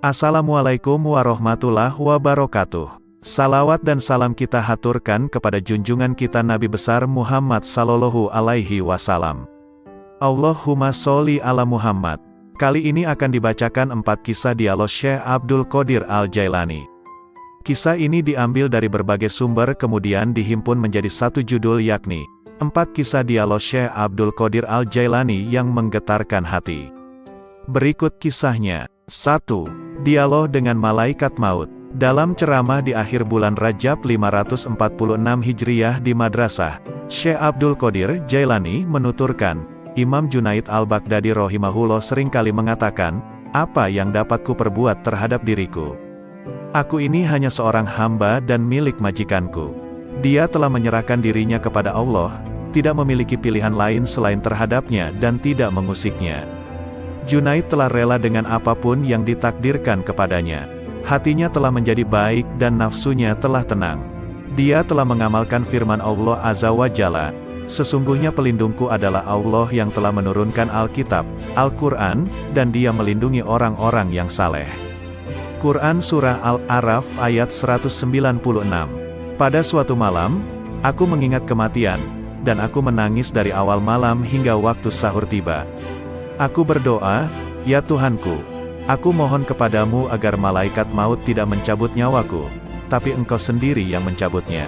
Assalamualaikum warahmatullahi wabarakatuh. Salawat dan salam kita haturkan kepada junjungan kita Nabi besar Muhammad sallallahu alaihi wasallam. Allahumma sholli ala Muhammad. Kali ini akan dibacakan 4 kisah dialog Syekh Abdul Qadir Al-Jailani. Kisah ini diambil dari berbagai sumber kemudian dihimpun menjadi satu judul yakni 4 kisah dialog Syekh Abdul Qadir Al-Jailani yang menggetarkan hati. Berikut kisahnya. 1. Dialog dengan Malaikat Maut. Dalam ceramah di akhir bulan Rajab 546 Hijriyah di Madrasah, Syekh Abdul Qadir Jailani menuturkan, Imam Junaid Al-Baghdadi rahimahullah seringkali mengatakan, apa yang dapat kuperbuat terhadap diriku? Aku ini hanya seorang hamba dan milik majikanku. Dia telah menyerahkan dirinya kepada Allah, tidak memiliki pilihan lain selain terhadapnya dan tidak mengusiknya. Junaid telah rela dengan apapun yang ditakdirkan kepadanya. Hatinya telah menjadi baik dan nafsunya telah tenang. Dia telah mengamalkan firman Allah Azza wa Jalla, sesungguhnya pelindungku adalah Allah yang telah menurunkan Alkitab, Al-Quran, dan dia melindungi orang-orang yang saleh. Quran Surah Al-A'raf ayat 196. Pada suatu malam, aku mengingat kematian, dan aku menangis dari awal malam hingga waktu sahur tiba. Aku berdoa, ya Tuhanku, aku mohon kepadamu agar malaikat maut tidak mencabut nyawaku, tapi Engkau sendiri yang mencabutnya.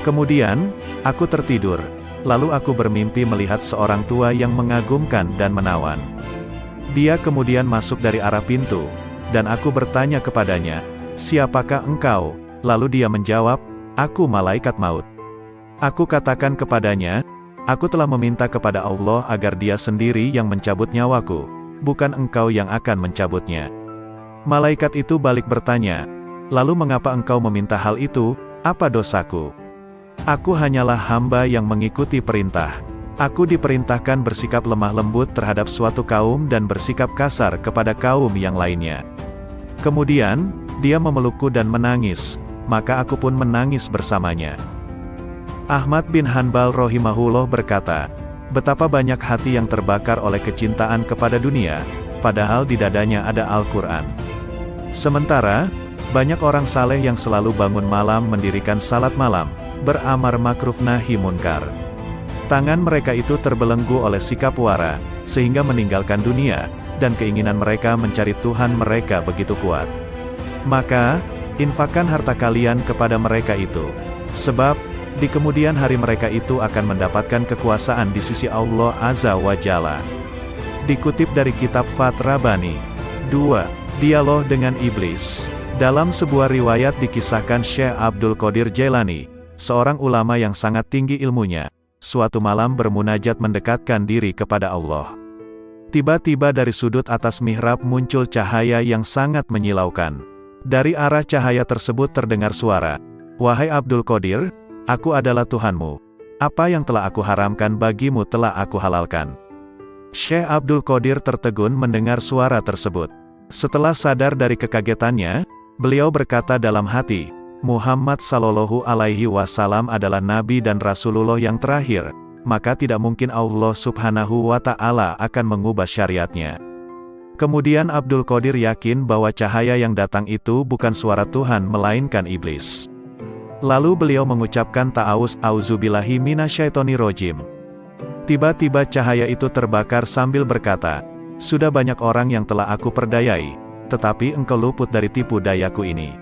Kemudian, aku tertidur, lalu aku bermimpi melihat seorang tua yang mengagumkan dan menawan. Dia kemudian masuk dari arah pintu, dan aku bertanya kepadanya, siapakah engkau? Lalu dia menjawab, aku malaikat maut. Aku katakan kepadanya, aku telah meminta kepada Allah agar dia sendiri yang mencabut nyawaku, bukan engkau yang akan mencabutnya. Malaikat itu balik bertanya, lalu mengapa engkau meminta hal itu, apa dosaku? Aku hanyalah hamba yang mengikuti perintah. Aku diperintahkan bersikap lemah lembut terhadap suatu kaum dan bersikap kasar kepada kaum yang lainnya. Kemudian, dia memelukku dan menangis, maka aku pun menangis bersamanya. Ahmad bin Hanbal rahimahullah berkata, betapa banyak hati yang terbakar oleh kecintaan kepada dunia, padahal di dadanya ada Al-Quran. Sementara, banyak orang saleh yang selalu bangun malam mendirikan salat malam, beramar makruf nahi munkar. Tangan mereka itu terbelenggu oleh sikap wara, sehingga meninggalkan dunia, dan keinginan mereka mencari Tuhan mereka begitu kuat. Maka, infakkan harta kalian kepada mereka itu. Sebab, di kemudian hari mereka itu akan mendapatkan kekuasaan di sisi Allah Azza wa Jalla. Dikutip dari kitab Fath Rabbani. 2. Dialog dengan Iblis. Dalam sebuah riwayat dikisahkan Syekh Abdul Qadir Jailani, seorang ulama yang sangat tinggi ilmunya, suatu malam bermunajat mendekatkan diri kepada Allah. Tiba-tiba dari sudut atas mihrab muncul cahaya yang sangat menyilaukan. Dari arah cahaya tersebut terdengar suara, wahai Abdul Qadir, aku adalah Tuhanmu. Apa yang telah aku haramkan bagimu telah aku halalkan. Syekh Abdul Qadir tertegun mendengar suara tersebut. Setelah sadar dari kekagetannya, beliau berkata dalam hati, Muhammad sallallahu alaihi wasallam adalah Nabi dan Rasulullah yang terakhir, maka tidak mungkin Allah subhanahu wa ta'ala akan mengubah syariatnya. Kemudian Abdul Qadir yakin bahwa cahaya yang datang itu bukan suara Tuhan melainkan iblis. Lalu beliau mengucapkan ta'awuz auzubillahi minasyaitonirrajim. Tiba-tiba cahaya itu terbakar sambil berkata, sudah banyak orang yang telah aku perdayai, tetapi engkau luput dari tipu dayaku ini.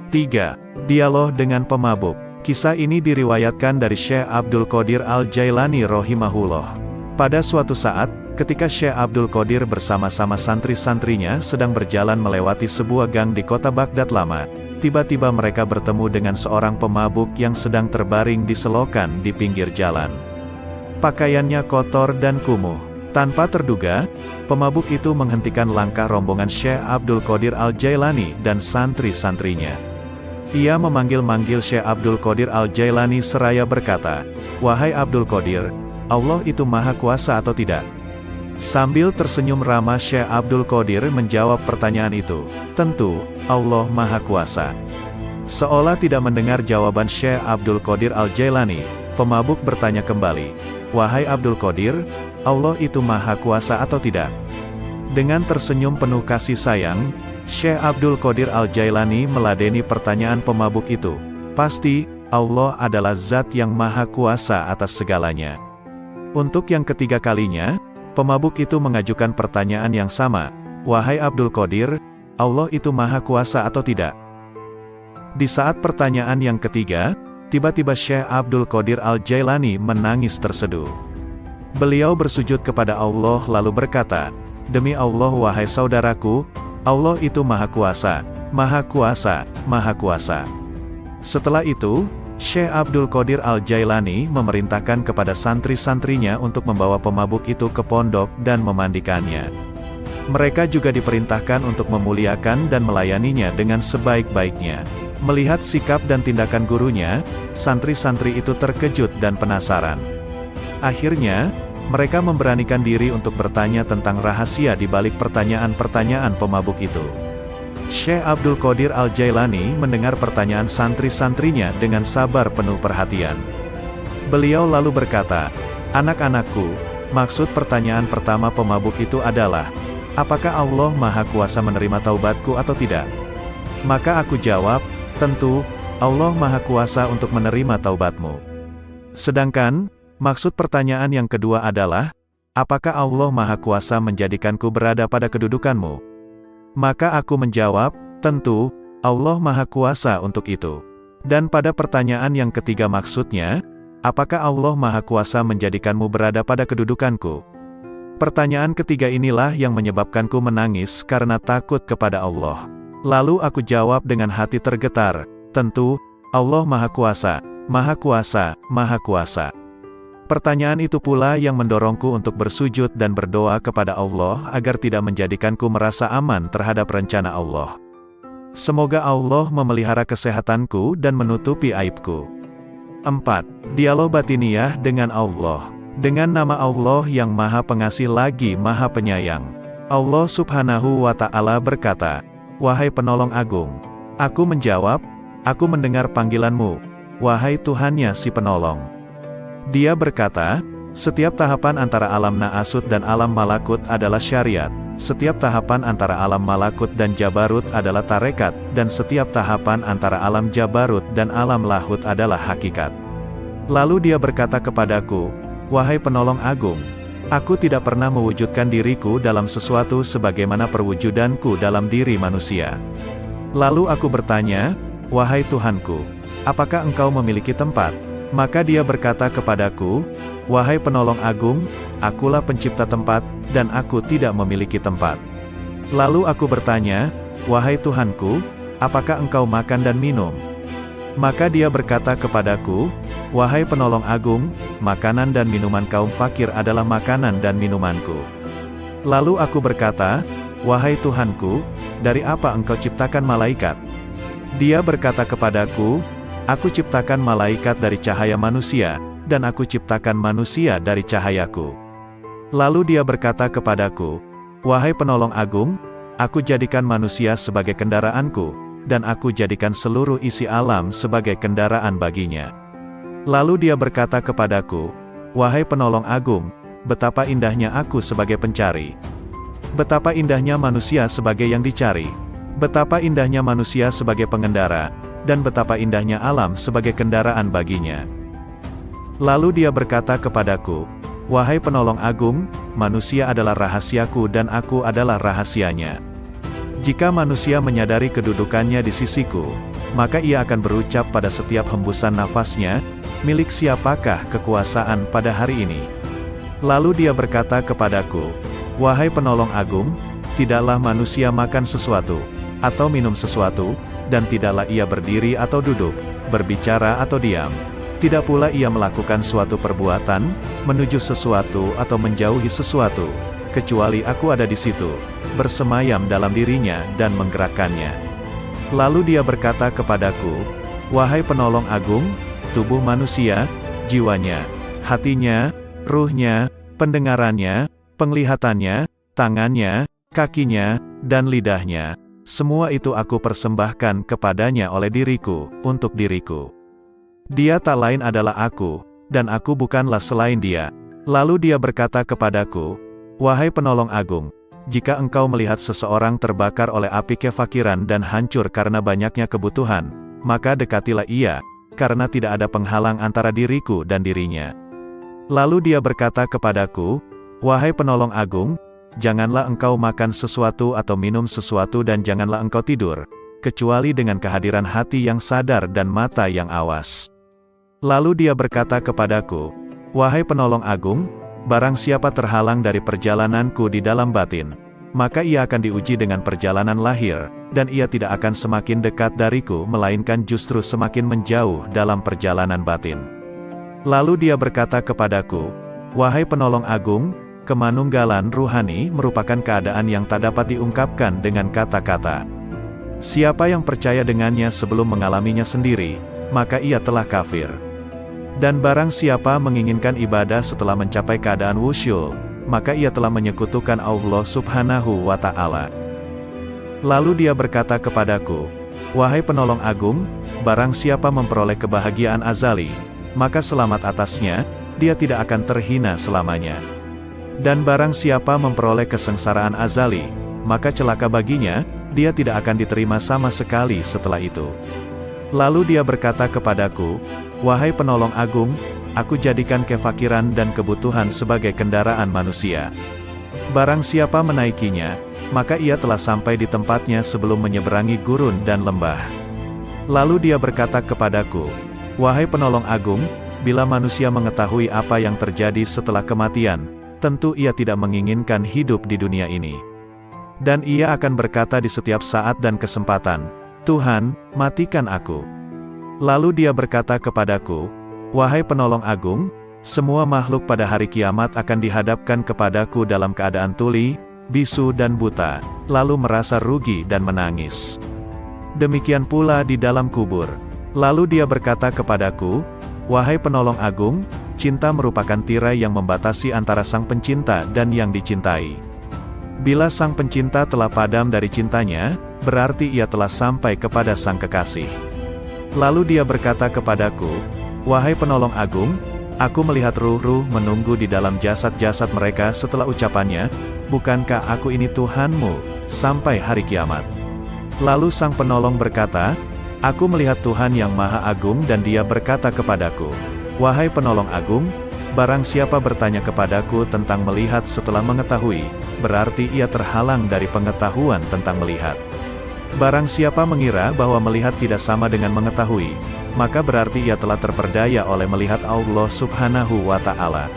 3. Dialog dengan pemabuk. Kisah ini diriwayatkan dari Syekh Abdul Qadir Al-Jailani rahimahullah. Pada suatu saat, ketika Syekh Abdul Qadir bersama-sama santri-santrinya sedang berjalan melewati sebuah gang di kota Baghdad lama, tiba-tiba mereka bertemu dengan seorang pemabuk yang sedang terbaring di selokan di pinggir jalan. Pakaiannya kotor dan kumuh. Tanpa terduga, pemabuk itu menghentikan langkah rombongan Syekh Abdul Qadir Al-Jailani dan santri-santrinya. Ia memanggil-manggil Syekh Abdul Qadir Al-Jailani seraya berkata, wahai Abdul Qadir, Allah itu maha kuasa atau tidak? Sambil tersenyum ramah Syekh Abdul Qadir menjawab pertanyaan itu, tentu, Allah Maha Kuasa. Seolah tidak mendengar jawaban Syekh Abdul Qadir Al-Jailani, pemabuk bertanya kembali, wahai Abdul Qadir, Allah itu Maha Kuasa atau tidak? Dengan tersenyum penuh kasih sayang, Syekh Abdul Qadir Al-Jailani meladeni pertanyaan pemabuk itu. Pasti, Allah adalah zat yang maha kuasa atas segalanya. Untuk yang ketiga kalinya, pemabuk itu mengajukan pertanyaan yang sama. Wahai Abdul Qadir, Allah itu maha kuasa atau tidak? Di saat pertanyaan yang ketiga, tiba-tiba Syekh Abdul Qadir Al-Jailani menangis terseduh. Beliau bersujud kepada Allah lalu berkata, "Demi Allah wahai saudaraku, Allah itu maha kuasa, maha kuasa, maha kuasa." Setelah itu, Syekh Abdul Qadir Al-Jailani memerintahkan kepada santri-santrinya untuk membawa pemabuk itu ke pondok dan memandikannya. Mereka juga diperintahkan untuk memuliakan dan melayaninya dengan sebaik-baiknya. Melihat sikap dan tindakan gurunya, santri-santri itu terkejut dan penasaran. Akhirnya, mereka memberanikan diri untuk bertanya tentang rahasia di balik pertanyaan-pertanyaan pemabuk itu. Syekh Abdul Qadir Al-Jailani mendengar pertanyaan santri-santrinya dengan sabar penuh perhatian. Beliau lalu berkata, "Anak-anakku, maksud pertanyaan pertama pemabuk itu adalah, apakah Allah Maha Kuasa menerima taubatku atau tidak?" Maka aku jawab, "Tentu, Allah Maha Kuasa untuk menerima taubatmu." Sedangkan, maksud pertanyaan yang kedua adalah, apakah Allah Maha Kuasa menjadikanku berada pada kedudukanmu? Maka aku menjawab, tentu, Allah Maha Kuasa untuk itu. Dan pada pertanyaan yang ketiga maksudnya, apakah Allah Maha Kuasa menjadikanmu berada pada kedudukanku? Pertanyaan ketiga inilah yang menyebabkanku menangis karena takut kepada Allah. Lalu aku jawab dengan hati tergetar, tentu, Allah Maha Kuasa, Maha Kuasa, Maha Kuasa. Pertanyaan itu pula yang mendorongku untuk bersujud dan berdoa kepada Allah agar tidak menjadikanku merasa aman terhadap rencana Allah. Semoga Allah memelihara kesehatanku dan menutupi aibku. 4. Dialog batiniyah dengan Allah. Dengan nama Allah yang Maha Pengasih lagi Maha Penyayang. Allah Subhanahu wa Ta'ala berkata, "Wahai penolong agung." Aku menjawab, "Aku mendengar panggilanmu, wahai Tuhannya si penolong." Dia berkata, "Setiap tahapan antara alam Na'asut dan alam Malakut adalah syariat, setiap tahapan antara alam Malakut dan Jabarut adalah tarekat, dan setiap tahapan antara alam Jabarut dan alam Lahut adalah hakikat." Lalu dia berkata kepadaku, "Wahai penolong agung, aku tidak pernah mewujudkan diriku dalam sesuatu sebagaimana perwujudanku dalam diri manusia." Lalu aku bertanya, "Wahai Tuhanku, apakah engkau memiliki tempat?" Maka dia berkata kepadaku, "Wahai penolong agung, akulah pencipta tempat, dan aku tidak memiliki tempat." Lalu aku bertanya, "Wahai Tuhanku, apakah engkau makan dan minum?" Maka dia berkata kepadaku, "Wahai penolong agung, makanan dan minuman kaum fakir adalah makanan dan minumanku." Lalu aku berkata, "Wahai Tuhanku, dari apa engkau ciptakan malaikat?" Dia berkata kepadaku, "Aku ciptakan malaikat dari cahaya manusia, dan aku ciptakan manusia dari cahayaku." Lalu dia berkata kepadaku, "Wahai penolong agung, aku jadikan manusia sebagai kendaraanku, dan aku jadikan seluruh isi alam sebagai kendaraan baginya." Lalu dia berkata kepadaku, "Wahai penolong agung, betapa indahnya aku sebagai pencari. Betapa indahnya manusia sebagai yang dicari. Betapa indahnya manusia sebagai pengendara, dan betapa indahnya alam sebagai kendaraan baginya." Lalu dia berkata kepadaku, "Wahai penolong agung, manusia adalah rahasiaku dan aku adalah rahasianya. Jika manusia menyadari kedudukannya di sisiku, maka ia akan berucap pada setiap hembusan nafasnya, 'Milik siapakah kekuasaan pada hari ini?' Lalu dia berkata kepadaku, 'Wahai penolong agung, tidaklah manusia makan sesuatu, atau minum sesuatu, dan tidaklah ia berdiri atau duduk, berbicara atau diam. Tidak pula ia melakukan suatu perbuatan, menuju sesuatu atau menjauhi sesuatu, kecuali aku ada di situ, bersemayam dalam dirinya dan menggerakkannya.' Lalu dia berkata kepadaku, 'Wahai penolong agung, tubuh manusia, jiwanya, hatinya, ruhnya, pendengarannya, penglihatannya, tangannya, kakinya, dan lidahnya, semua itu aku persembahkan kepadanya oleh diriku, untuk diriku. Dia tak lain adalah aku, dan aku bukanlah selain dia.' Lalu dia berkata kepadaku, 'Wahai penolong agung, jika engkau melihat seseorang terbakar oleh api kefakiran dan hancur karena banyaknya kebutuhan, maka dekatilah ia, karena tidak ada penghalang antara diriku dan dirinya. Lalu dia berkata kepadaku, wahai penolong agung, janganlah engkau makan sesuatu atau minum sesuatu dan janganlah engkau tidur, kecuali dengan kehadiran hati yang sadar dan mata yang awas. Lalu dia berkata kepadaku, wahai penolong agung, barang siapa terhalang dari perjalananku di dalam batin, maka ia akan diuji dengan perjalanan lahir, dan ia tidak akan semakin dekat dariku melainkan justru semakin menjauh dalam perjalanan batin. Lalu dia berkata kepadaku, wahai penolong agung, kemanunggalan ruhani merupakan keadaan yang tak dapat diungkapkan dengan kata-kata. Siapa yang percaya dengannya sebelum mengalaminya sendiri, maka ia telah kafir. Dan barang siapa menginginkan ibadah setelah mencapai keadaan wusyul, maka ia telah menyekutukan Allah Subhanahu wa Ta'ala. Lalu dia berkata kepadaku, wahai penolong agung, barang siapa memperoleh kebahagiaan azali, maka selamat atasnya, dia tidak akan terhina selamanya. Dan barang siapa memperoleh kesengsaraan azali, maka celaka baginya, dia tidak akan diterima sama sekali setelah itu. Lalu dia berkata kepadaku, wahai penolong agung, aku jadikan kefakiran dan kebutuhan sebagai kendaraan manusia. Barang siapa menaikinya, maka ia telah sampai di tempatnya sebelum menyeberangi gurun dan lembah. Lalu dia berkata kepadaku, wahai penolong agung, bila manusia mengetahui apa yang terjadi setelah kematian, tentu ia tidak menginginkan hidup di dunia ini. Dan ia akan berkata di setiap saat dan kesempatan, Tuhan, matikan aku. Lalu dia berkata kepadaku, wahai penolong agung, semua makhluk pada hari kiamat akan dihadapkan kepadaku dalam keadaan tuli, bisu dan buta, lalu merasa rugi dan menangis. Demikian pula di dalam kubur. Lalu dia berkata kepadaku, wahai penolong agung, cinta merupakan tirai yang membatasi antara sang pencinta dan yang dicintai. Bila sang pencinta telah padam dari cintanya, berarti ia telah sampai kepada sang kekasih. Lalu dia berkata kepadaku, wahai penolong agung, aku melihat ruh-ruh menunggu di dalam jasad-jasad mereka setelah ucapannya, bukankah aku ini Tuhanmu, sampai hari kiamat. Lalu sang penolong berkata, aku melihat Tuhan yang Maha Agung dan dia berkata kepadaku, wahai penolong agung, barang siapa bertanya kepadaku tentang melihat setelah mengetahui, berarti ia terhalang dari pengetahuan tentang melihat. Barang siapa mengira bahwa melihat tidak sama dengan mengetahui, maka berarti ia telah terperdaya oleh melihat Allah Subhanahu wa Ta'ala.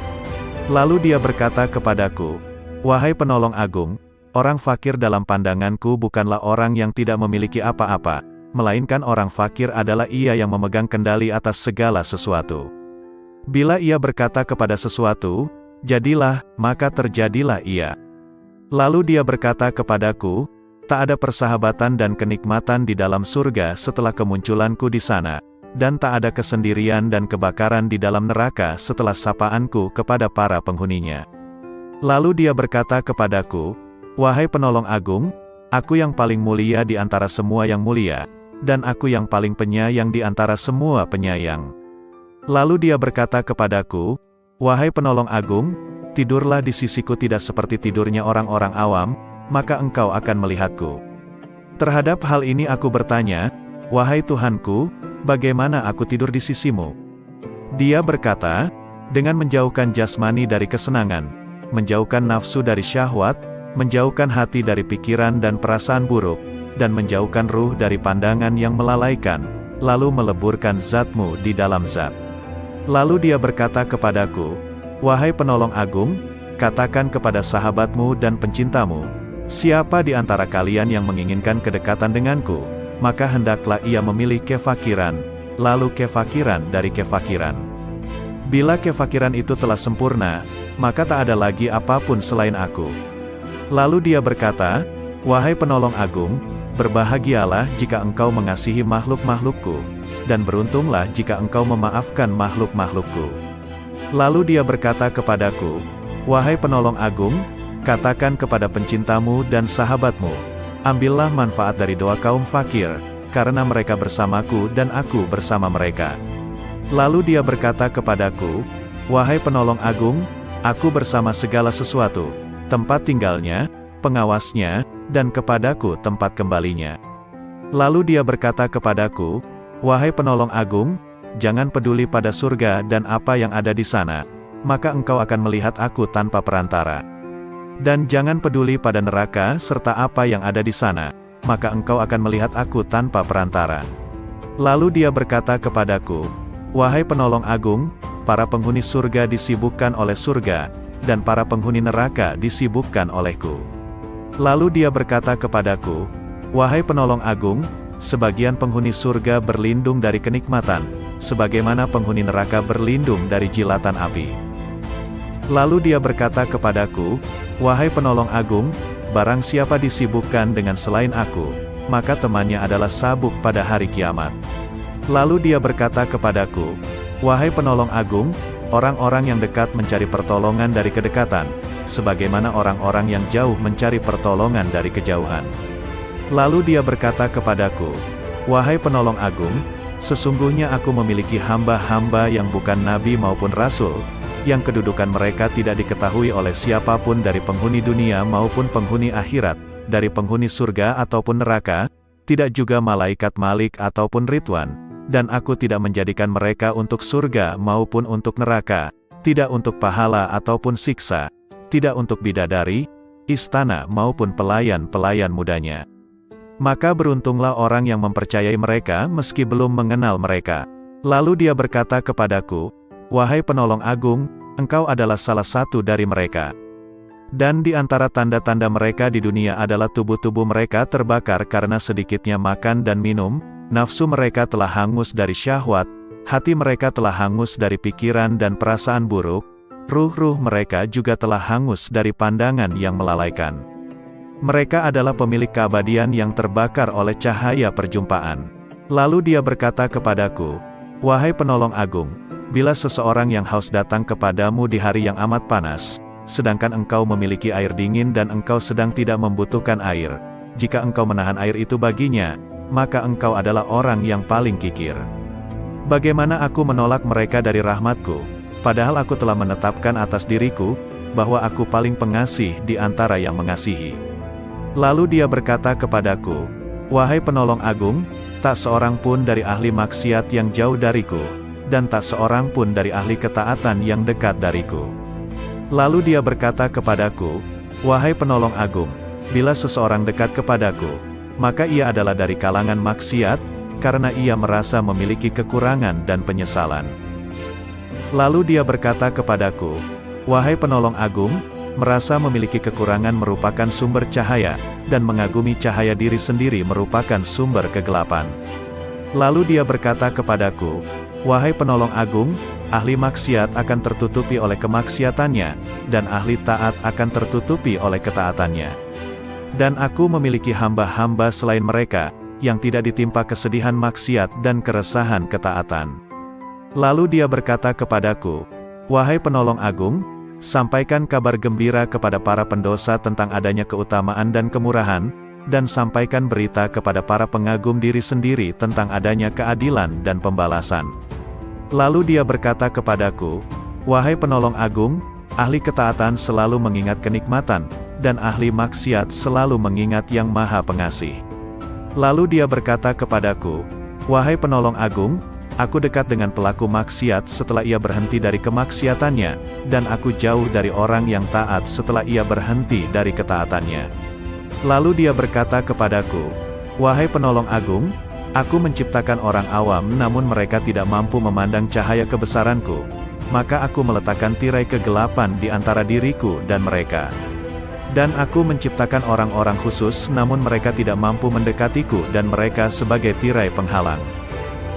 Lalu dia berkata kepadaku, wahai penolong agung, orang fakir dalam pandanganku bukanlah orang yang tidak memiliki apa-apa, melainkan orang fakir adalah ia yang memegang kendali atas segala sesuatu. Bila ia berkata kepada sesuatu, jadilah, maka terjadilah ia. Lalu dia berkata kepadaku, tak ada persahabatan dan kenikmatan di dalam surga setelah kemunculanku di sana, dan tak ada kesendirian dan kebakaran di dalam neraka setelah sapaanku kepada para penghuninya. Lalu dia berkata kepadaku, wahai penolong agung, aku yang paling mulia di antara semua yang mulia, dan aku yang paling penyayang di antara semua penyayang. Lalu dia berkata kepadaku, wahai penolong agung, tidurlah di sisiku tidak seperti tidurnya orang-orang awam, maka engkau akan melihatku. Terhadap hal ini aku bertanya, wahai Tuhanku, bagaimana aku tidur di sisimu? Dia berkata, dengan menjauhkan jasmani dari kesenangan, menjauhkan nafsu dari syahwat, menjauhkan hati dari pikiran dan perasaan buruk, dan menjauhkan ruh dari pandangan yang melalaikan, lalu meleburkan zatmu di dalam zat. Lalu dia berkata kepadaku, wahai penolong agung, katakan kepada sahabatmu dan pencintamu, siapa di antara kalian yang menginginkan kedekatan denganku, maka hendaklah ia memilih kefakiran, lalu kefakiran dari kefakiran. Bila kefakiran itu telah sempurna, maka tak ada lagi apapun selain aku. Lalu dia berkata, wahai penolong agung, berbahagialah jika engkau mengasihi makhluk-makhlukku, dan beruntunglah jika engkau memaafkan makhluk-makhlukku. Lalu dia berkata kepadaku, wahai penolong agung, katakan kepada pencintamu dan sahabatmu, ambillah manfaat dari doa kaum fakir, karena mereka bersamaku dan aku bersama mereka. Lalu dia berkata kepadaku, wahai penolong agung, aku bersama segala sesuatu, tempat tinggalnya, pengawasnya, dan kepadaku tempat kembalinya. Lalu dia berkata kepadaku, wahai penolong agung, jangan peduli pada surga dan apa yang ada di sana, maka engkau akan melihat aku tanpa perantara. Dan jangan peduli pada neraka serta apa yang ada di sana, maka engkau akan melihat aku tanpa perantara. Lalu dia berkata kepadaku, wahai penolong agung, para penghuni surga disibukkan oleh surga, dan para penghuni neraka disibukkan olehku. Lalu dia berkata kepadaku, wahai penolong agung, sebagian penghuni surga berlindung dari kenikmatan, sebagaimana penghuni neraka berlindung dari jilatan api. Lalu dia berkata kepadaku, wahai penolong agung, barang siapa disibukkan dengan selain aku, maka temannya adalah sabuk pada hari kiamat. Lalu dia berkata kepadaku, wahai penolong agung, orang-orang yang dekat mencari pertolongan dari kedekatan, sebagaimana orang-orang yang jauh mencari pertolongan dari kejauhan. Lalu dia berkata kepadaku, wahai penolong agung, sesungguhnya aku memiliki hamba-hamba yang bukan nabi maupun rasul, yang kedudukan mereka tidak diketahui oleh siapapun dari penghuni dunia maupun penghuni akhirat, dari penghuni surga ataupun neraka, tidak juga malaikat Malik ataupun Ridwan, dan aku tidak menjadikan mereka untuk surga maupun untuk neraka, tidak untuk pahala ataupun siksa, tidak untuk bidadari, istana maupun pelayan-pelayan mudanya. Maka beruntunglah orang yang mempercayai mereka meski belum mengenal mereka. Lalu dia berkata kepadaku, wahai penolong agung, engkau adalah salah satu dari mereka. Dan di antara tanda-tanda mereka di dunia adalah tubuh-tubuh mereka terbakar karena sedikitnya makan dan minum, nafsu mereka telah hangus dari syahwat, hati mereka telah hangus dari pikiran dan perasaan buruk, ruh-ruh mereka juga telah hangus dari pandangan yang melalaikan. Mereka adalah pemilik keabadian yang terbakar oleh cahaya perjumpaan. Lalu dia berkata kepadaku, wahai penolong agung, bila seseorang yang haus datang kepadamu di hari yang amat panas, sedangkan engkau memiliki air dingin dan engkau sedang tidak membutuhkan air, jika engkau menahan air itu baginya, maka engkau adalah orang yang paling kikir. Bagaimana aku menolak mereka dari rahmatku, padahal aku telah menetapkan atas diriku, bahwa aku paling pengasih di antara yang mengasihi. Lalu dia berkata kepadaku, wahai penolong agung, tak seorang pun dari ahli maksiat yang jauh dariku, dan tak seorang pun dari ahli ketaatan yang dekat dariku. Lalu dia berkata kepadaku, wahai penolong agung, bila seseorang dekat kepadaku, maka ia adalah dari kalangan maksiat, karena ia merasa memiliki kekurangan dan penyesalan. Lalu dia berkata kepadaku, wahai penolong agung, merasa memiliki kekurangan merupakan sumber cahaya, dan mengagumi cahaya diri sendiri merupakan sumber kegelapan. Lalu dia berkata kepadaku, wahai penolong agung, ahli maksiat akan tertutupi oleh kemaksiatannya, dan ahli taat akan tertutupi oleh ketaatannya. Dan aku memiliki hamba-hamba selain mereka, yang tidak ditimpa kesedihan maksiat dan keresahan ketaatan. Lalu dia berkata kepadaku, wahai penolong agung, sampaikan kabar gembira kepada para pendosa tentang adanya keutamaan dan kemurahan, dan sampaikan berita kepada para pengagum diri sendiri tentang adanya keadilan dan pembalasan. Lalu dia berkata kepadaku, wahai penolong agung, ahli ketaatan selalu mengingat kenikmatan, dan ahli maksiat selalu mengingat yang maha pengasih. Lalu dia berkata kepadaku, wahai penolong agung, aku dekat dengan pelaku maksiat setelah ia berhenti dari kemaksiatannya, dan aku jauh dari orang yang taat setelah ia berhenti dari ketaatannya. Lalu dia berkata kepadaku, wahai penolong agung, aku menciptakan orang awam namun mereka tidak mampu memandang cahaya kebesaranku, maka aku meletakkan tirai kegelapan di antara diriku dan mereka. Dan aku menciptakan orang-orang khusus namun mereka tidak mampu mendekatiku dan mereka sebagai tirai penghalang.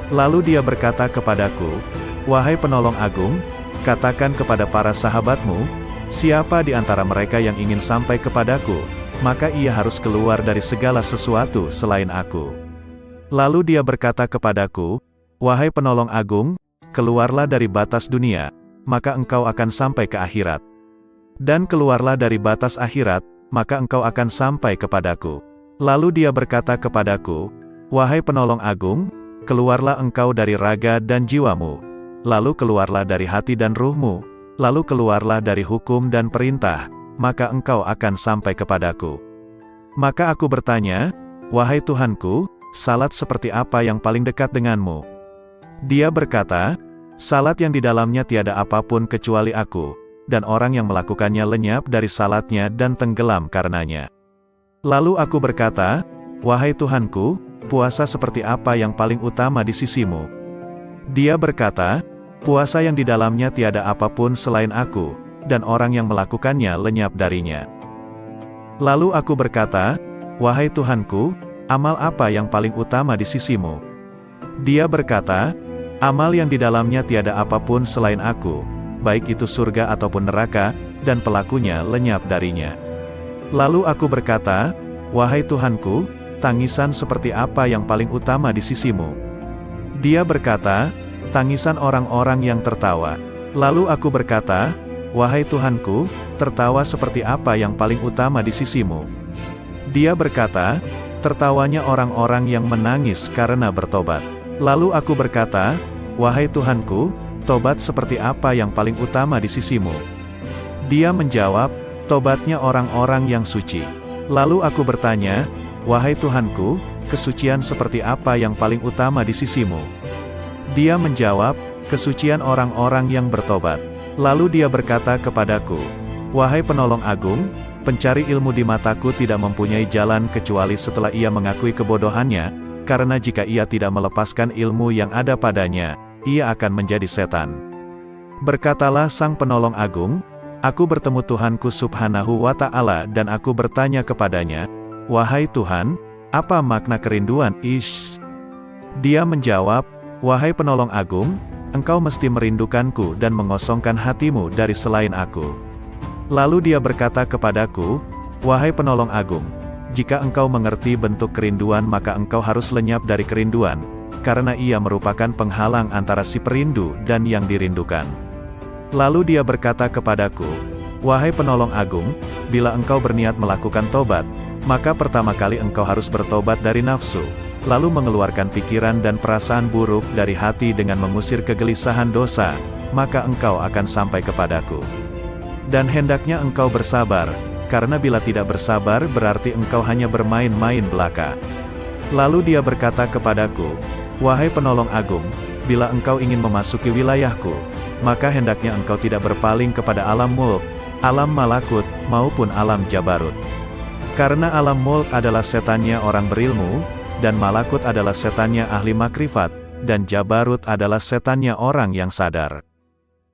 Lalu dia berkata kepadaku, wahai penolong agung, katakan kepada para sahabatmu, siapa di antara mereka yang ingin sampai kepadaku, maka ia harus keluar dari segala sesuatu selain aku. Lalu dia berkata kepadaku, wahai penolong agung, keluarlah dari batas dunia, maka engkau akan sampai ke akhirat. Dan keluarlah dari batas akhirat, maka engkau akan sampai kepadaku. Lalu dia berkata kepadaku, wahai penolong agung, keluarlah engkau dari raga dan jiwamu, lalu keluarlah dari hati dan ruhmu, lalu keluarlah dari hukum dan perintah, maka engkau akan sampai kepadaku. Maka aku bertanya, wahai Tuhanku, salat seperti apa yang paling dekat denganmu? Dia berkata, salat yang di dalamnya tiada apapun kecuali aku, dan orang yang melakukannya lenyap dari salatnya dan tenggelam karenanya. Lalu aku berkata, wahai Tuhanku, puasa seperti apa yang paling utama di sisimu? Dia berkata, puasa yang di dalamnya tiada apapun selain aku, dan orang yang melakukannya lenyap darinya. Lalu aku berkata, wahai Tuhanku, amal apa yang paling utama di sisimu? Dia berkata, amal yang di dalamnya tiada apapun selain aku, baik itu surga ataupun neraka, dan pelakunya lenyap darinya. Lalu aku berkata, wahai Tuhanku, tangisan seperti apa yang paling utama di sisimu? Dia berkata, tangisan orang-orang yang tertawa. Lalu aku berkata, wahai Tuhanku, tertawa seperti apa yang paling utama di sisimu? Dia berkata, tertawanya orang-orang yang menangis karena bertobat. Lalu aku berkata, wahai Tuhanku, tobat seperti apa yang paling utama di sisimu? Dia menjawab, tobatnya orang-orang yang suci. Lalu aku bertanya, wahai Tuhanku, kesucian seperti apa yang paling utama di sisimu? Dia menjawab, kesucian orang-orang yang bertobat. Lalu dia berkata kepadaku, wahai penolong agung, pencari ilmu di mataku tidak mempunyai jalan kecuali setelah ia mengakui kebodohannya, karena jika ia tidak melepaskan ilmu yang ada padanya, ia akan menjadi setan. Berkatalah sang penolong agung, aku bertemu Tuhanku subhanahu wa ta'ala dan aku bertanya kepadanya, wahai Tuhan, apa makna kerinduan? Dia menjawab, wahai penolong agung, engkau mesti merindukanku dan mengosongkan hatimu dari selain aku. Lalu dia berkata kepadaku, wahai penolong agung, jika engkau mengerti bentuk kerinduan maka engkau harus lenyap dari kerinduan, karena ia merupakan penghalang antara si perindu dan yang dirindukan. Lalu dia berkata kepadaku, wahai penolong agung, bila engkau berniat melakukan tobat, maka pertama kali engkau harus bertobat dari nafsu, lalu mengeluarkan pikiran dan perasaan buruk dari hati dengan mengusir kegelisahan dosa, maka engkau akan sampai kepadaku. Dan hendaknya engkau bersabar, karena bila tidak bersabar berarti engkau hanya bermain-main belaka. Lalu dia berkata kepadaku, wahai penolong agung, bila engkau ingin memasuki wilayahku, maka hendaknya engkau tidak berpaling kepada alam mulk, alam malakut, maupun alam jabarut. Karena alam mulk adalah setannya orang berilmu, dan malakut adalah setannya ahli makrifat, dan jabarut adalah setannya orang yang sadar.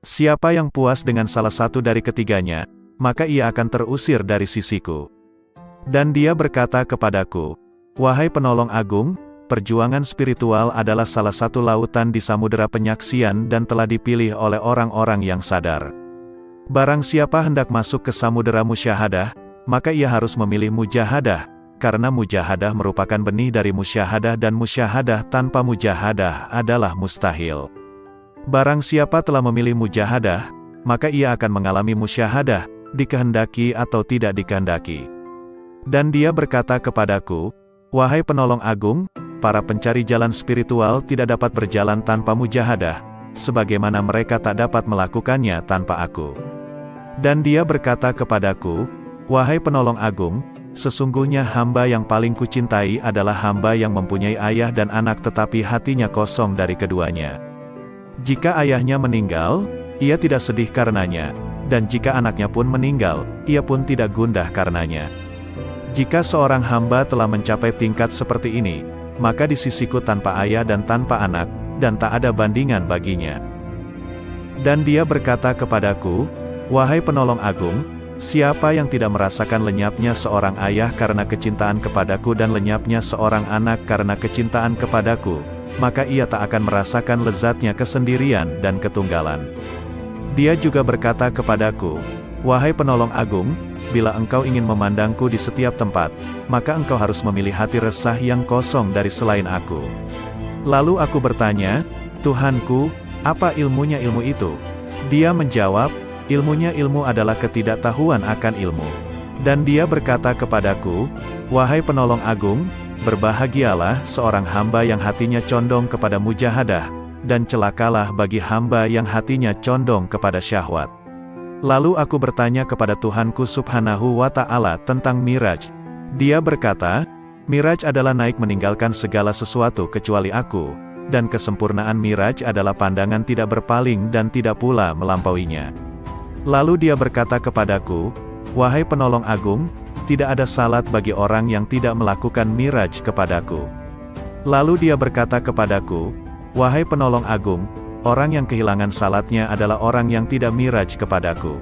Siapa yang puas dengan salah satu dari ketiganya, maka ia akan terusir dari sisiku. Dan dia berkata kepadaku, wahai penolong agung, perjuangan spiritual adalah salah satu lautan di samudera penyaksian dan telah dipilih oleh orang-orang yang sadar. Barang siapa hendak masuk ke samudera musyahadah, maka ia harus memilih mujahadah, karena mujahadah merupakan benih dari musyahadah dan musyahadah tanpa mujahadah adalah mustahil. Barang siapa telah memilih mujahadah, maka ia akan mengalami musyahadah, dikehendaki atau tidak dikehendaki. Dan dia berkata kepadaku, wahai penolong agung, para pencari jalan spiritual tidak dapat berjalan tanpa mujahadah, sebagaimana mereka tak dapat melakukannya tanpa aku. Dan dia berkata kepadaku, wahai penolong agung, sesungguhnya hamba yang paling kucintai adalah hamba yang mempunyai ayah dan anak tetapi hatinya kosong dari keduanya. Jika ayahnya meninggal, ia tidak sedih karenanya, dan jika anaknya pun meninggal, ia pun tidak gundah karenanya. Jika seorang hamba telah mencapai tingkat seperti ini, maka di sisiku tanpa ayah dan tanpa anak, dan tak ada bandingan baginya. Dan dia berkata kepadaku, wahai penolong agung, siapa yang tidak merasakan lenyapnya seorang ayah karena kecintaan kepadaku dan lenyapnya seorang anak karena kecintaan kepadaku, maka ia tak akan merasakan lezatnya kesendirian dan ketunggalan. Dia juga berkata kepadaku, wahai penolong agung, bila engkau ingin memandangku di setiap tempat, maka engkau harus memilih hati resah yang kosong dari selain aku. Lalu aku bertanya, Tuhanku, apa ilmunya ilmu itu? Dia menjawab, ilmunya ilmu adalah ketidaktahuan akan ilmu. Dan dia berkata kepadaku, wahai penolong agung, berbahagialah seorang hamba yang hatinya condong kepada mujahadah, dan celakalah bagi hamba yang hatinya condong kepada syahwat. Lalu aku bertanya kepada Tuhanku Subhanahu wa Ta'ala tentang Miraj. Dia berkata, Miraj adalah naik meninggalkan segala sesuatu kecuali aku, dan kesempurnaan Miraj adalah pandangan tidak berpaling dan tidak pula melampauinya. Lalu dia berkata kepadaku, wahai penolong agung, tidak ada salat bagi orang yang tidak melakukan Miraj kepadaku. Lalu dia berkata kepadaku, wahai penolong agung, orang yang kehilangan salatnya adalah orang yang tidak Miraj kepadaku.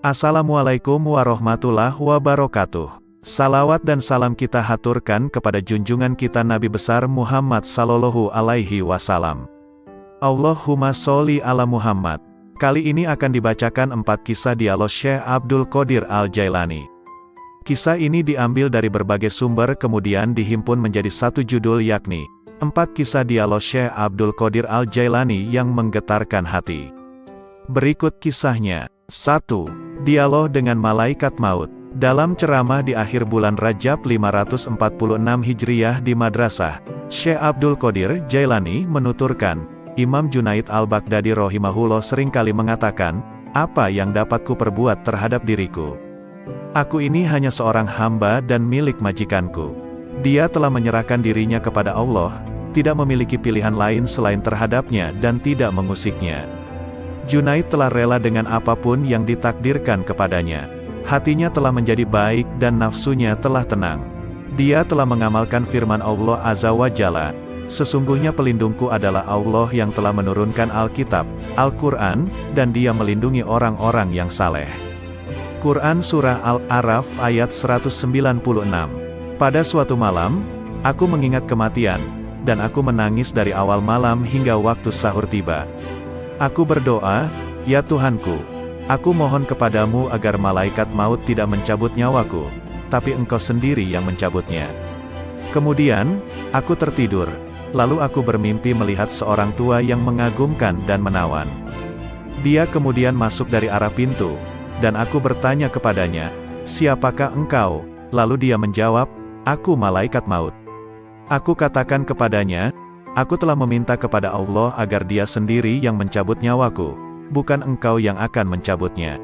Assalamualaikum warahmatullahi wabarakatuh. Salawat dan salam kita haturkan kepada junjungan kita Nabi besar Muhammad Sallallahu Alaihi Wasallam. Allahumma sholli ala Muhammad. Kali ini akan dibacakan 4 kisah dialog Syekh Abdul Qadir Al-Jailani. Kisah ini diambil dari berbagai sumber kemudian dihimpun menjadi satu judul yakni 4 kisah dialog Syekh Abdul Qadir Al-Jailani yang menggetarkan hati. Berikut kisahnya. 1. Dialog dengan Malaikat Maut. Dalam ceramah di akhir bulan Rajab 546 Hijriyah di Madrasah, Syekh Abdul Qadir Jailani menuturkan, Imam Junaid Al-Baghdadi rahimahullah seringkali mengatakan, apa yang dapat ku perbuat terhadap diriku? Aku ini hanya seorang hamba dan milik majikanku. Dia telah menyerahkan dirinya kepada Allah, tidak memiliki pilihan lain selain terhadapnya dan tidak mengusiknya. Junaid telah rela dengan apapun yang ditakdirkan kepadanya. Hatinya telah menjadi baik dan nafsunya telah tenang. Dia telah mengamalkan firman Allah Azza wa Jalla, sesungguhnya pelindungku adalah Allah yang telah menurunkan Alkitab, Al-Quran, dan dia melindungi orang-orang yang saleh. Quran Surah Al-A'raf ayat 196. Pada suatu malam, aku mengingat kematian, dan aku menangis dari awal malam hingga waktu sahur tiba. Aku berdoa, ya Tuhanku, aku mohon kepadamu agar malaikat maut tidak mencabut nyawaku, tapi Engkau sendiri yang mencabutnya. Kemudian, aku tertidur, lalu aku bermimpi melihat seorang tua yang mengagumkan dan menawan. Dia kemudian masuk dari arah pintu, dan aku bertanya kepadanya, siapakah engkau? Lalu dia menjawab, aku malaikat maut. Aku katakan kepadanya, aku telah meminta kepada Allah agar dia sendiri yang mencabut nyawaku, bukan engkau yang akan mencabutnya.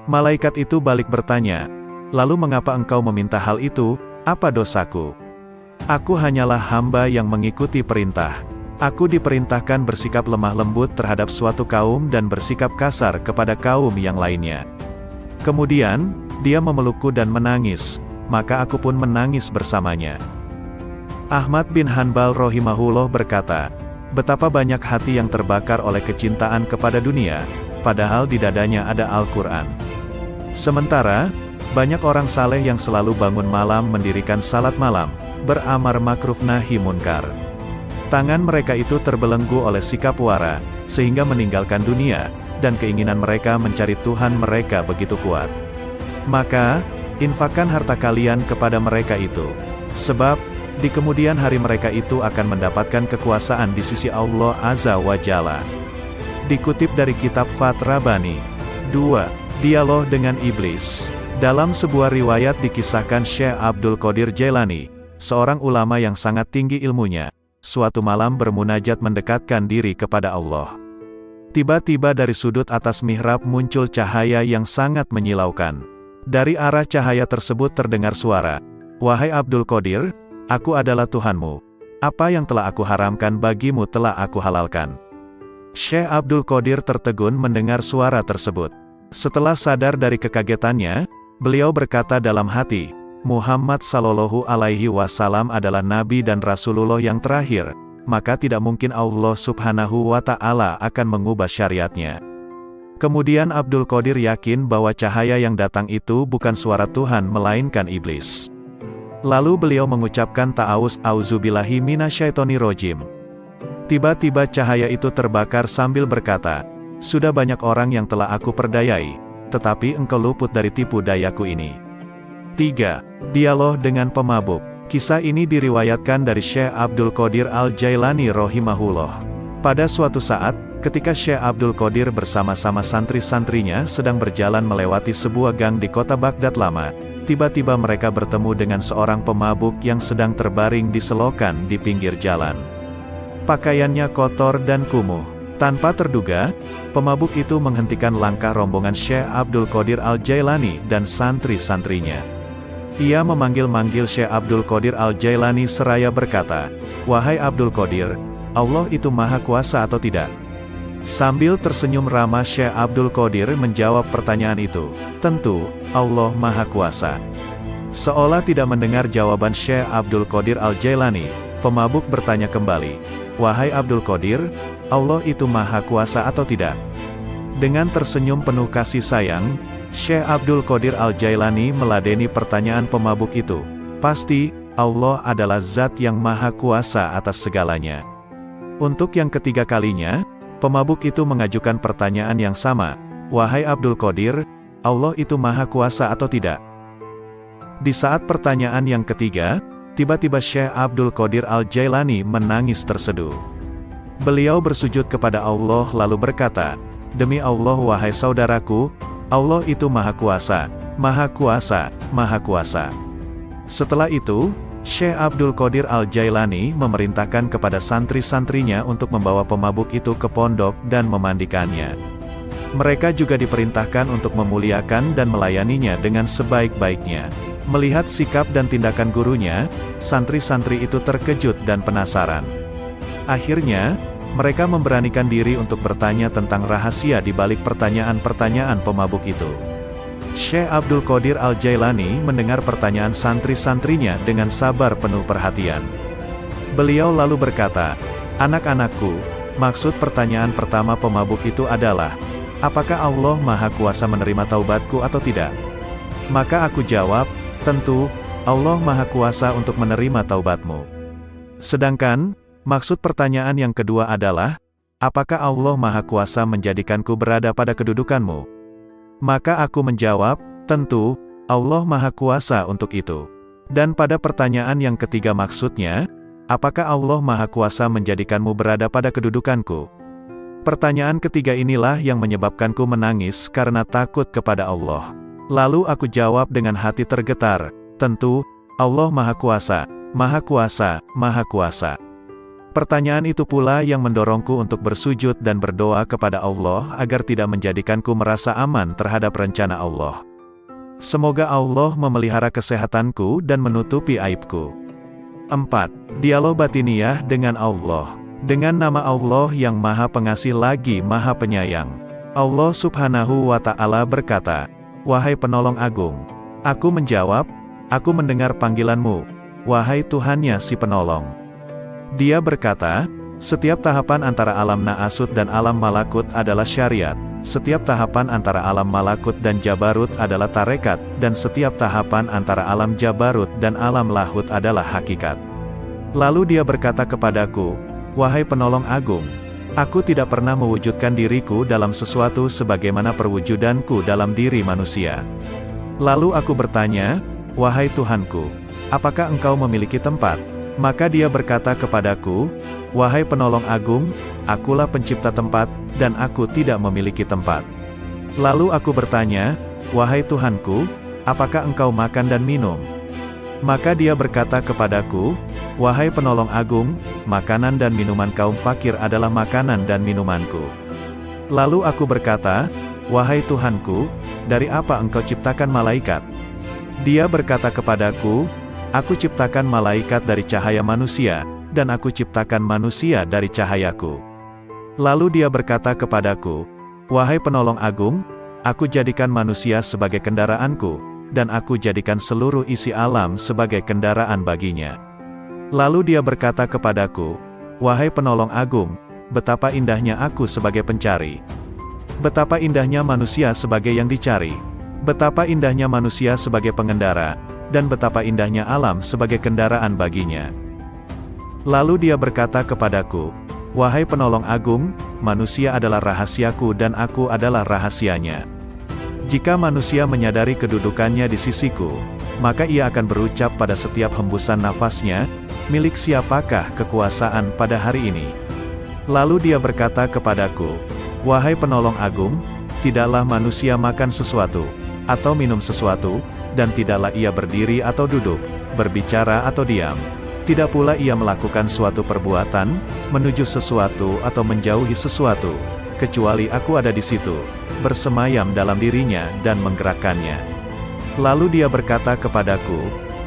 Malaikat itu balik bertanya, lalu mengapa engkau meminta hal itu, apa dosaku? Aku hanyalah hamba yang mengikuti perintah. Aku diperintahkan bersikap lemah lembut terhadap suatu kaum dan bersikap kasar kepada kaum yang lainnya. Kemudian, dia memelukku dan menangis, maka aku pun menangis bersamanya. Ahmad bin Hanbal rahimahullah berkata, betapa banyak hati yang terbakar oleh kecintaan kepada dunia, padahal di dadanya ada Al-Quran. Sementara, banyak orang saleh yang selalu bangun malam mendirikan salat malam, beramar makruf nahi munkar. Tangan mereka itu terbelenggu oleh sikap wara, sehingga meninggalkan dunia, dan keinginan mereka mencari Tuhan mereka begitu kuat. Maka, infakkan harta kalian kepada mereka itu. Sebab, di kemudian hari mereka itu akan mendapatkan kekuasaan di sisi Allah Azza wa Jalla. Dikutip dari kitab Fath Rabbani. 2. Dialog dengan Iblis. Dalam sebuah riwayat dikisahkan Syekh Abdul Qadir Jailani, seorang ulama yang sangat tinggi ilmunya, suatu malam bermunajat mendekatkan diri kepada Allah. Tiba-tiba dari sudut atas mihrab muncul cahaya yang sangat menyilaukan. Dari arah cahaya tersebut terdengar suara, wahai Abdul Qadir, aku adalah Tuhanmu. Apa yang telah aku haramkan bagimu telah aku halalkan. Syekh Abdul Qadir tertegun mendengar suara tersebut. Setelah sadar dari kekagetannya, beliau berkata dalam hati, Muhammad Sallallahu Alaihi Wasallam adalah Nabi dan Rasulullah yang terakhir, maka tidak mungkin Allah Subhanahu wa Ta'ala akan mengubah syariatnya. Kemudian Abdul Qadir yakin bahwa cahaya yang datang itu bukan suara Tuhan melainkan iblis. Lalu beliau mengucapkan ta'awuz, auzubillahi minasyaitonirrajim. Tiba-tiba cahaya itu terbakar sambil berkata, sudah banyak orang yang telah aku perdayai, tetapi engkau luput dari tipu dayaku ini. 3. Dialog dengan pemabuk. Kisah ini diriwayatkan dari Syekh Abdul Qadir Al-Jailani rahimahullah. Pada suatu saat, ketika Syekh Abdul Qadir bersama-sama santri-santrinya sedang berjalan melewati sebuah gang di kota Baghdad lama, tiba-tiba mereka bertemu dengan seorang pemabuk yang sedang terbaring di selokan di pinggir jalan. Pakaiannya kotor dan kumuh. Tanpa terduga, pemabuk itu menghentikan langkah rombongan Syekh Abdul Qadir Al-Jailani dan santri-santrinya. Ia memanggil-manggil Syekh Abdul Qadir Al-Jailani seraya berkata, "Wahai Abdul Qadir, Allah itu Maha Kuasa atau tidak?" Sambil tersenyum ramah Syekh Abdul Qadir menjawab pertanyaan itu, "Tentu, Allah Maha Kuasa." Seolah tidak mendengar jawaban Syekh Abdul Qadir Al-Jailani, pemabuk bertanya kembali, "Wahai Abdul Qadir, Allah itu Maha Kuasa atau tidak?" Dengan tersenyum penuh kasih sayang, Syekh Abdul Qadir Al-Jailani meladeni pertanyaan pemabuk itu. "Pasti, Allah adalah zat yang maha kuasa atas segalanya." Untuk yang ketiga kalinya, pemabuk itu mengajukan pertanyaan yang sama. "Wahai Abdul Qadir, Allah itu maha kuasa atau tidak?" Di saat pertanyaan yang ketiga, tiba-tiba Syekh Abdul Qadir Al-Jailani menangis terseduh. Beliau bersujud kepada Allah lalu berkata, "Demi Allah wahai saudaraku, Allah itu Maha Kuasa, Maha Kuasa, Maha Kuasa." Setelah itu, Syekh Abdul Qadir Al-Jailani memerintahkan kepada santri-santrinya untuk membawa pemabuk itu ke pondok dan memandikannya. Mereka juga diperintahkan untuk memuliakan dan melayaninya dengan sebaik-baiknya. Melihat sikap dan tindakan gurunya, santri-santri itu terkejut dan penasaran. Akhirnya, mereka memberanikan diri untuk bertanya tentang rahasia di balik pertanyaan-pertanyaan pemabuk itu. Syekh Abdul Qadir Al-Jailani mendengar pertanyaan santri-santrinya dengan sabar penuh perhatian. Beliau lalu berkata, "Anak-anakku, maksud pertanyaan pertama pemabuk itu adalah, apakah Allah Maha Kuasa menerima taubatku atau tidak?" Maka aku jawab, "Tentu, Allah Maha Kuasa untuk menerima taubatmu." Sedangkan, maksud pertanyaan yang kedua adalah, apakah Allah Maha Kuasa menjadikanku berada pada kedudukanmu? Maka aku menjawab, tentu, Allah Maha Kuasa untuk itu. Dan pada pertanyaan yang ketiga maksudnya, apakah Allah Maha Kuasa menjadikanmu berada pada kedudukanku? Pertanyaan ketiga inilah yang menyebabkanku menangis karena takut kepada Allah. Lalu aku jawab dengan hati tergetar, tentu, Allah Maha Kuasa, Maha Kuasa, Maha Kuasa. Pertanyaan itu pula yang mendorongku untuk bersujud dan berdoa kepada Allah agar tidak menjadikanku merasa aman terhadap rencana Allah. Semoga Allah memelihara kesehatanku dan menutupi aibku. 4. Dialog batiniyah dengan Allah. Dengan nama Allah yang Maha Pengasih lagi Maha Penyayang. Allah Subhanahu wa Ta'ala berkata, "Wahai penolong agung." Aku menjawab, "Aku mendengar panggilanmu, wahai Tuhannya si penolong." Dia berkata, "Setiap tahapan antara alam Na'asut dan alam Malakut adalah syariat, setiap tahapan antara alam Malakut dan Jabarut adalah tarekat, dan setiap tahapan antara alam Jabarut dan alam Lahut adalah hakikat." Lalu dia berkata kepadaku, "Wahai penolong agung, aku tidak pernah mewujudkan diriku dalam sesuatu sebagaimana perwujudanku dalam diri manusia." Lalu aku bertanya, "Wahai Tuhanku, apakah engkau memiliki tempat?" Maka dia berkata kepadaku, "Wahai penolong agung, akulah pencipta tempat, dan aku tidak memiliki tempat." Lalu aku bertanya, "Wahai Tuhanku, apakah engkau makan dan minum?" Maka dia berkata kepadaku, "Wahai penolong agung, makanan dan minuman kaum fakir adalah makanan dan minumanku." Lalu aku berkata, "Wahai Tuhanku, dari apa engkau ciptakan malaikat?" Dia berkata kepadaku, "Aku ciptakan malaikat dari cahaya manusia, dan aku ciptakan manusia dari cahayaku." Lalu dia berkata kepadaku, "Wahai penolong agung, aku jadikan manusia sebagai kendaraanku, dan aku jadikan seluruh isi alam sebagai kendaraan baginya." Lalu dia berkata kepadaku, "Wahai penolong agung, betapa indahnya aku sebagai pencari. Betapa indahnya manusia sebagai yang dicari. Betapa indahnya manusia sebagai pengendara, dan betapa indahnya alam sebagai kendaraan baginya." Lalu dia berkata kepadaku, "Wahai penolong agung, manusia adalah rahasiaku dan aku adalah rahasianya. Jika manusia menyadari kedudukannya di sisiku, maka ia akan berucap pada setiap hembusan nafasnya, milik siapakah kekuasaan pada hari ini? Lalu dia berkata kepadaku, wahai penolong agung, tidaklah manusia makan sesuatu, atau minum sesuatu, dan tidaklah ia berdiri atau duduk, berbicara atau diam. Tidak pula ia melakukan suatu perbuatan, menuju sesuatu atau menjauhi sesuatu, kecuali aku ada di situ, bersemayam dalam dirinya dan menggerakkannya. Lalu dia berkata kepadaku,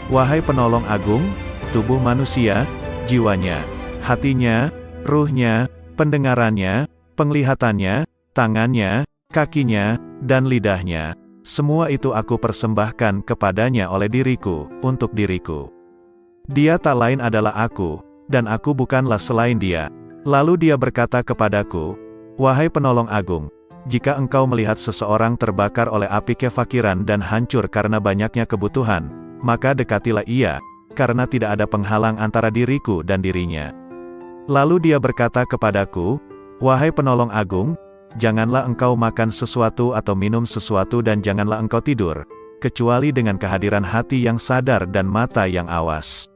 wahai penolong agung, tubuh manusia, jiwanya, hatinya, ruhnya, pendengarannya, penglihatannya, tangannya, kakinya, dan lidahnya, semua itu aku persembahkan kepadanya oleh diriku, untuk diriku. Dia tak lain adalah aku, dan aku bukanlah selain dia. Lalu dia berkata kepadaku, wahai penolong agung, jika engkau melihat seseorang terbakar oleh api kefakiran dan hancur karena banyaknya kebutuhan, maka dekatilah ia, karena tidak ada penghalang antara diriku dan dirinya. Lalu dia berkata kepadaku, wahai penolong agung, janganlah engkau makan sesuatu atau minum sesuatu dan janganlah engkau tidur, kecuali dengan kehadiran hati yang sadar dan mata yang awas.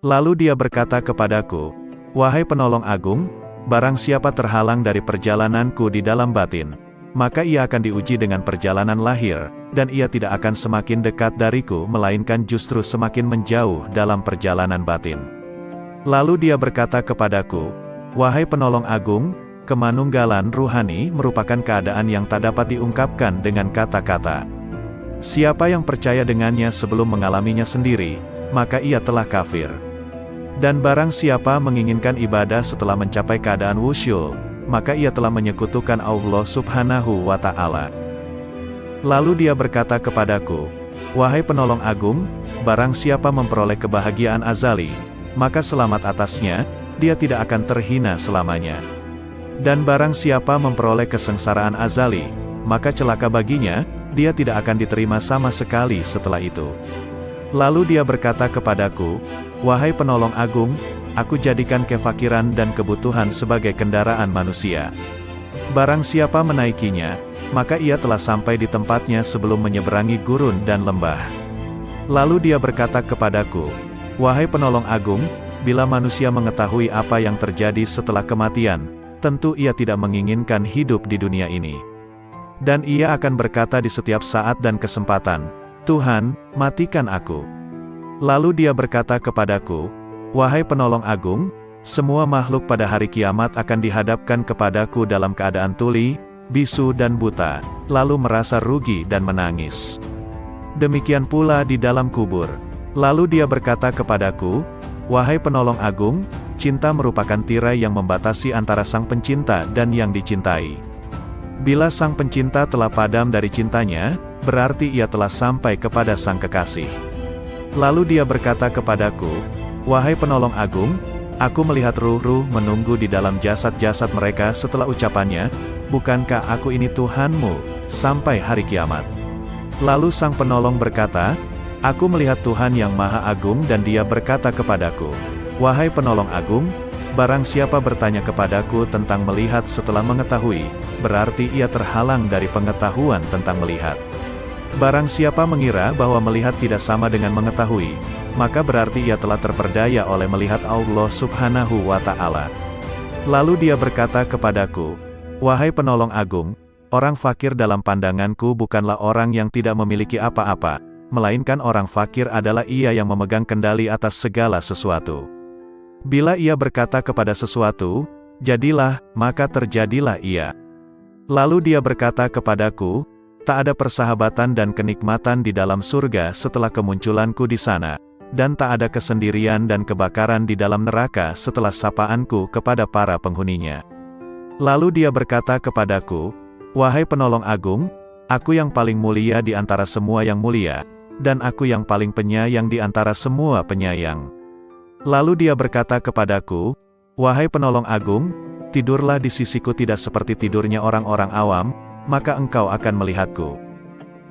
Lalu dia berkata kepadaku, wahai penolong agung, barang siapa terhalang dari perjalananku di dalam batin, maka ia akan diuji dengan perjalanan lahir, dan ia tidak akan semakin dekat dariku melainkan justru semakin menjauh dalam perjalanan batin. Lalu dia berkata kepadaku, wahai penolong agung, kemanunggalan ruhani merupakan keadaan yang tak dapat diungkapkan dengan kata-kata. Siapa yang percaya dengannya sebelum mengalaminya sendiri, maka ia telah kafir. Dan barang siapa menginginkan ibadah setelah mencapai keadaan wusyul, maka ia telah menyekutukan Allah Subhanahu wa Ta'ala. Lalu dia berkata kepadaku, wahai penolong agung, barang siapa memperoleh kebahagiaan azali, maka selamat atasnya, dia tidak akan terhina selamanya. Dan barang siapa memperoleh kesengsaraan azali, maka celaka baginya, dia tidak akan diterima sama sekali setelah itu. Lalu dia berkata kepadaku, wahai penolong agung, aku jadikan kefakiran dan kebutuhan sebagai kendaraan manusia. Barang siapa menaikinya, maka ia telah sampai di tempatnya sebelum menyeberangi gurun dan lembah. Lalu dia berkata kepadaku, wahai penolong agung, bila manusia mengetahui apa yang terjadi setelah kematian, tentu ia tidak menginginkan hidup di dunia ini. Dan ia akan berkata di setiap saat dan kesempatan, Tuhan, matikan aku. Lalu dia berkata kepadaku, wahai penolong agung, semua makhluk pada hari kiamat akan dihadapkan kepadaku dalam keadaan tuli, bisu dan buta, lalu merasa rugi dan menangis. Demikian pula di dalam kubur. Lalu dia berkata kepadaku, wahai penolong agung, cinta merupakan tirai yang membatasi antara sang pencinta dan yang dicintai. Bila sang pencinta telah padam dari cintanya, berarti ia telah sampai kepada sang kekasih. Lalu dia berkata kepadaku, wahai penolong agung, aku melihat ruh-ruh menunggu di dalam jasad-jasad mereka setelah ucapannya, bukankah aku ini Tuhanmu, sampai hari kiamat. Lalu sang penolong berkata, aku melihat Tuhan yang Maha Agung dan dia berkata kepadaku, wahai penolong agung, barang siapa bertanya kepadaku tentang melihat setelah mengetahui, berarti ia terhalang dari pengetahuan tentang melihat. Barang siapa mengira bahwa melihat tidak sama dengan mengetahui, maka berarti ia telah terperdaya oleh melihat Allah Subhanahu wa Ta'ala. Lalu dia berkata kepadaku, wahai penolong agung, orang fakir dalam pandanganku bukanlah orang yang tidak memiliki apa-apa, melainkan orang fakir adalah ia yang memegang kendali atas segala sesuatu. Bila ia berkata kepada sesuatu, jadilah, maka terjadilah ia. Lalu dia berkata kepadaku, tak ada persahabatan dan kenikmatan di dalam surga setelah kemunculanku di sana, dan tak ada kesendirian dan kebakaran di dalam neraka setelah sapaanku kepada para penghuninya. Lalu dia berkata kepadaku, wahai penolong agung, aku yang paling mulia di antara semua yang mulia, dan aku yang paling penyayang di antara semua penyayang. Lalu dia berkata kepadaku, wahai penolong agung, tidurlah di sisiku tidak seperti tidurnya orang-orang awam, maka engkau akan melihatku.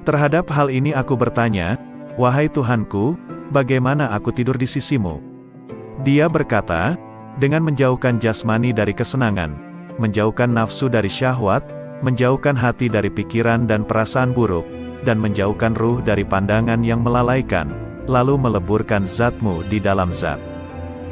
Terhadap hal ini aku bertanya, wahai Tuhanku, bagaimana aku tidur di sisimu? Dia berkata, dengan menjauhkan jasmani dari kesenangan, menjauhkan nafsu dari syahwat, menjauhkan hati dari pikiran dan perasaan buruk, dan menjauhkan ruh dari pandangan yang melalaikan, lalu meleburkan zatmu di dalam zat.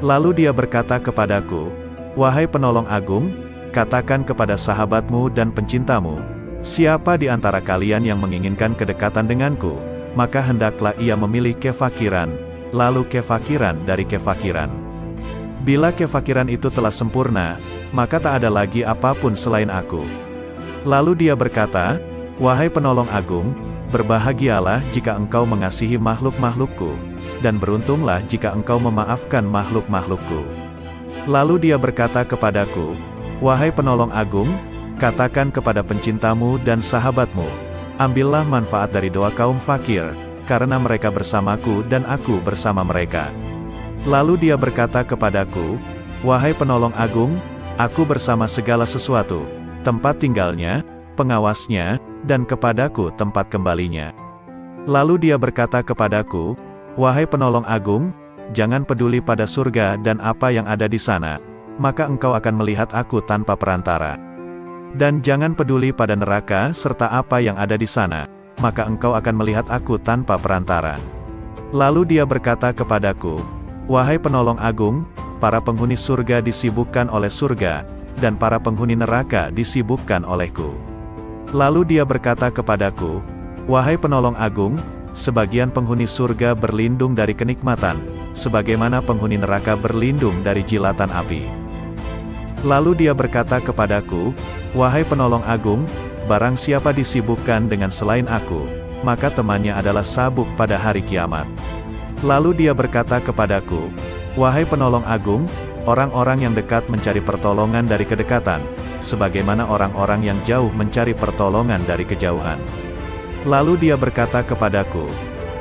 Lalu dia berkata kepadaku, "Wahai penolong agung, katakan kepada sahabatmu dan pencintamu, siapa di antara kalian yang menginginkan kedekatan denganku, maka hendaklah ia memilih kefakiran, lalu kefakiran dari kefakiran. Bila kefakiran itu telah sempurna, maka tak ada lagi apapun selain aku." Lalu dia berkata, "Wahai penolong agung, berbahagialah jika engkau mengasihi makhluk-makhlukku, dan beruntunglah jika engkau memaafkan makhluk-makhlukku." Lalu dia berkata kepadaku, "Wahai penolong agung, katakan kepada pencintamu dan sahabatmu, ambillah manfaat dari doa kaum fakir, karena mereka bersamaku dan aku bersama mereka." Lalu dia berkata kepadaku, "Wahai penolong agung, aku bersama segala sesuatu, tempat tinggalnya, pengawasnya, dan kepadaku tempat kembalinya." Lalu dia berkata kepadaku, "Wahai penolong agung, jangan peduli pada surga dan apa yang ada di sana, maka engkau akan melihat aku tanpa perantara. Dan jangan peduli pada neraka serta apa yang ada di sana, maka engkau akan melihat aku tanpa perantara." Lalu dia berkata kepadaku, "Wahai penolong agung, para penghuni surga disibukkan oleh surga, dan para penghuni neraka disibukkan olehku." Lalu dia berkata kepadaku, "Wahai penolong agung, sebagian penghuni surga berlindung dari kenikmatan, sebagaimana penghuni neraka berlindung dari jilatan api." Lalu dia berkata kepadaku, "Wahai penolong agung, barang siapa disibukkan dengan selain aku, maka temannya adalah sabuk pada hari kiamat." Lalu dia berkata kepadaku, "Wahai penolong agung, orang-orang yang dekat mencari pertolongan dari kedekatan, sebagaimana orang-orang yang jauh mencari pertolongan dari kejauhan." Lalu dia berkata kepadaku,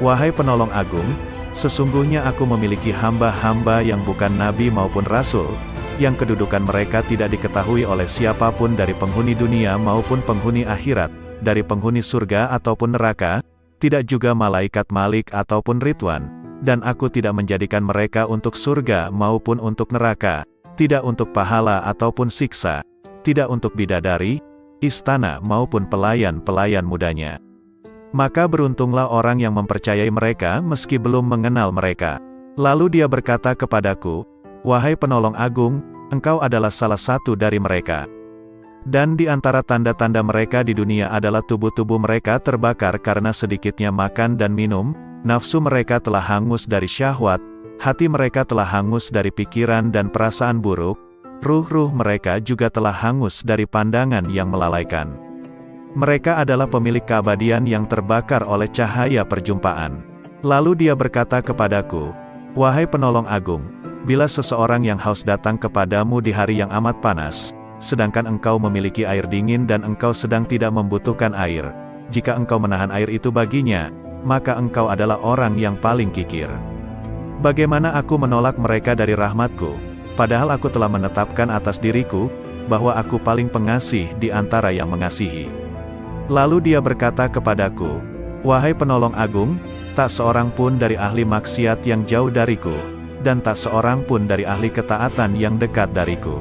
"Wahai penolong agung, sesungguhnya aku memiliki hamba-hamba yang bukan nabi maupun rasul, yang kedudukan mereka tidak diketahui oleh siapapun dari penghuni dunia maupun penghuni akhirat, dari penghuni surga ataupun neraka, tidak juga malaikat Malik ataupun Ridwan, dan aku tidak menjadikan mereka untuk surga maupun untuk neraka, tidak untuk pahala ataupun siksa, tidak untuk bidadari, istana maupun pelayan-pelayan mudanya. Maka beruntunglah orang yang mempercayai mereka meski belum mengenal mereka." Lalu dia berkata kepadaku, "Wahai penolong agung, engkau adalah salah satu dari mereka. Dan di antara tanda-tanda mereka di dunia adalah tubuh-tubuh mereka terbakar karena sedikitnya makan dan minum, nafsu mereka telah hangus dari syahwat, hati mereka telah hangus dari pikiran dan perasaan buruk, ruh-ruh mereka juga telah hangus dari pandangan yang melalaikan. Mereka adalah pemilik keabadian yang terbakar oleh cahaya perjumpaan." Lalu dia berkata kepadaku, "Wahai penolong agung, bila seseorang yang haus datang kepadamu di hari yang amat panas, sedangkan engkau memiliki air dingin dan engkau sedang tidak membutuhkan air, jika engkau menahan air itu baginya, maka engkau adalah orang yang paling kikir. Bagaimana aku menolak mereka dari rahmatku, padahal aku telah menetapkan atas diriku, bahwa aku paling pengasih di antara yang mengasihi." Lalu dia berkata kepadaku, "Wahai penolong agung, tak seorang pun dari ahli maksiat yang jauh dariku, dan tak seorang pun dari ahli ketaatan yang dekat dariku."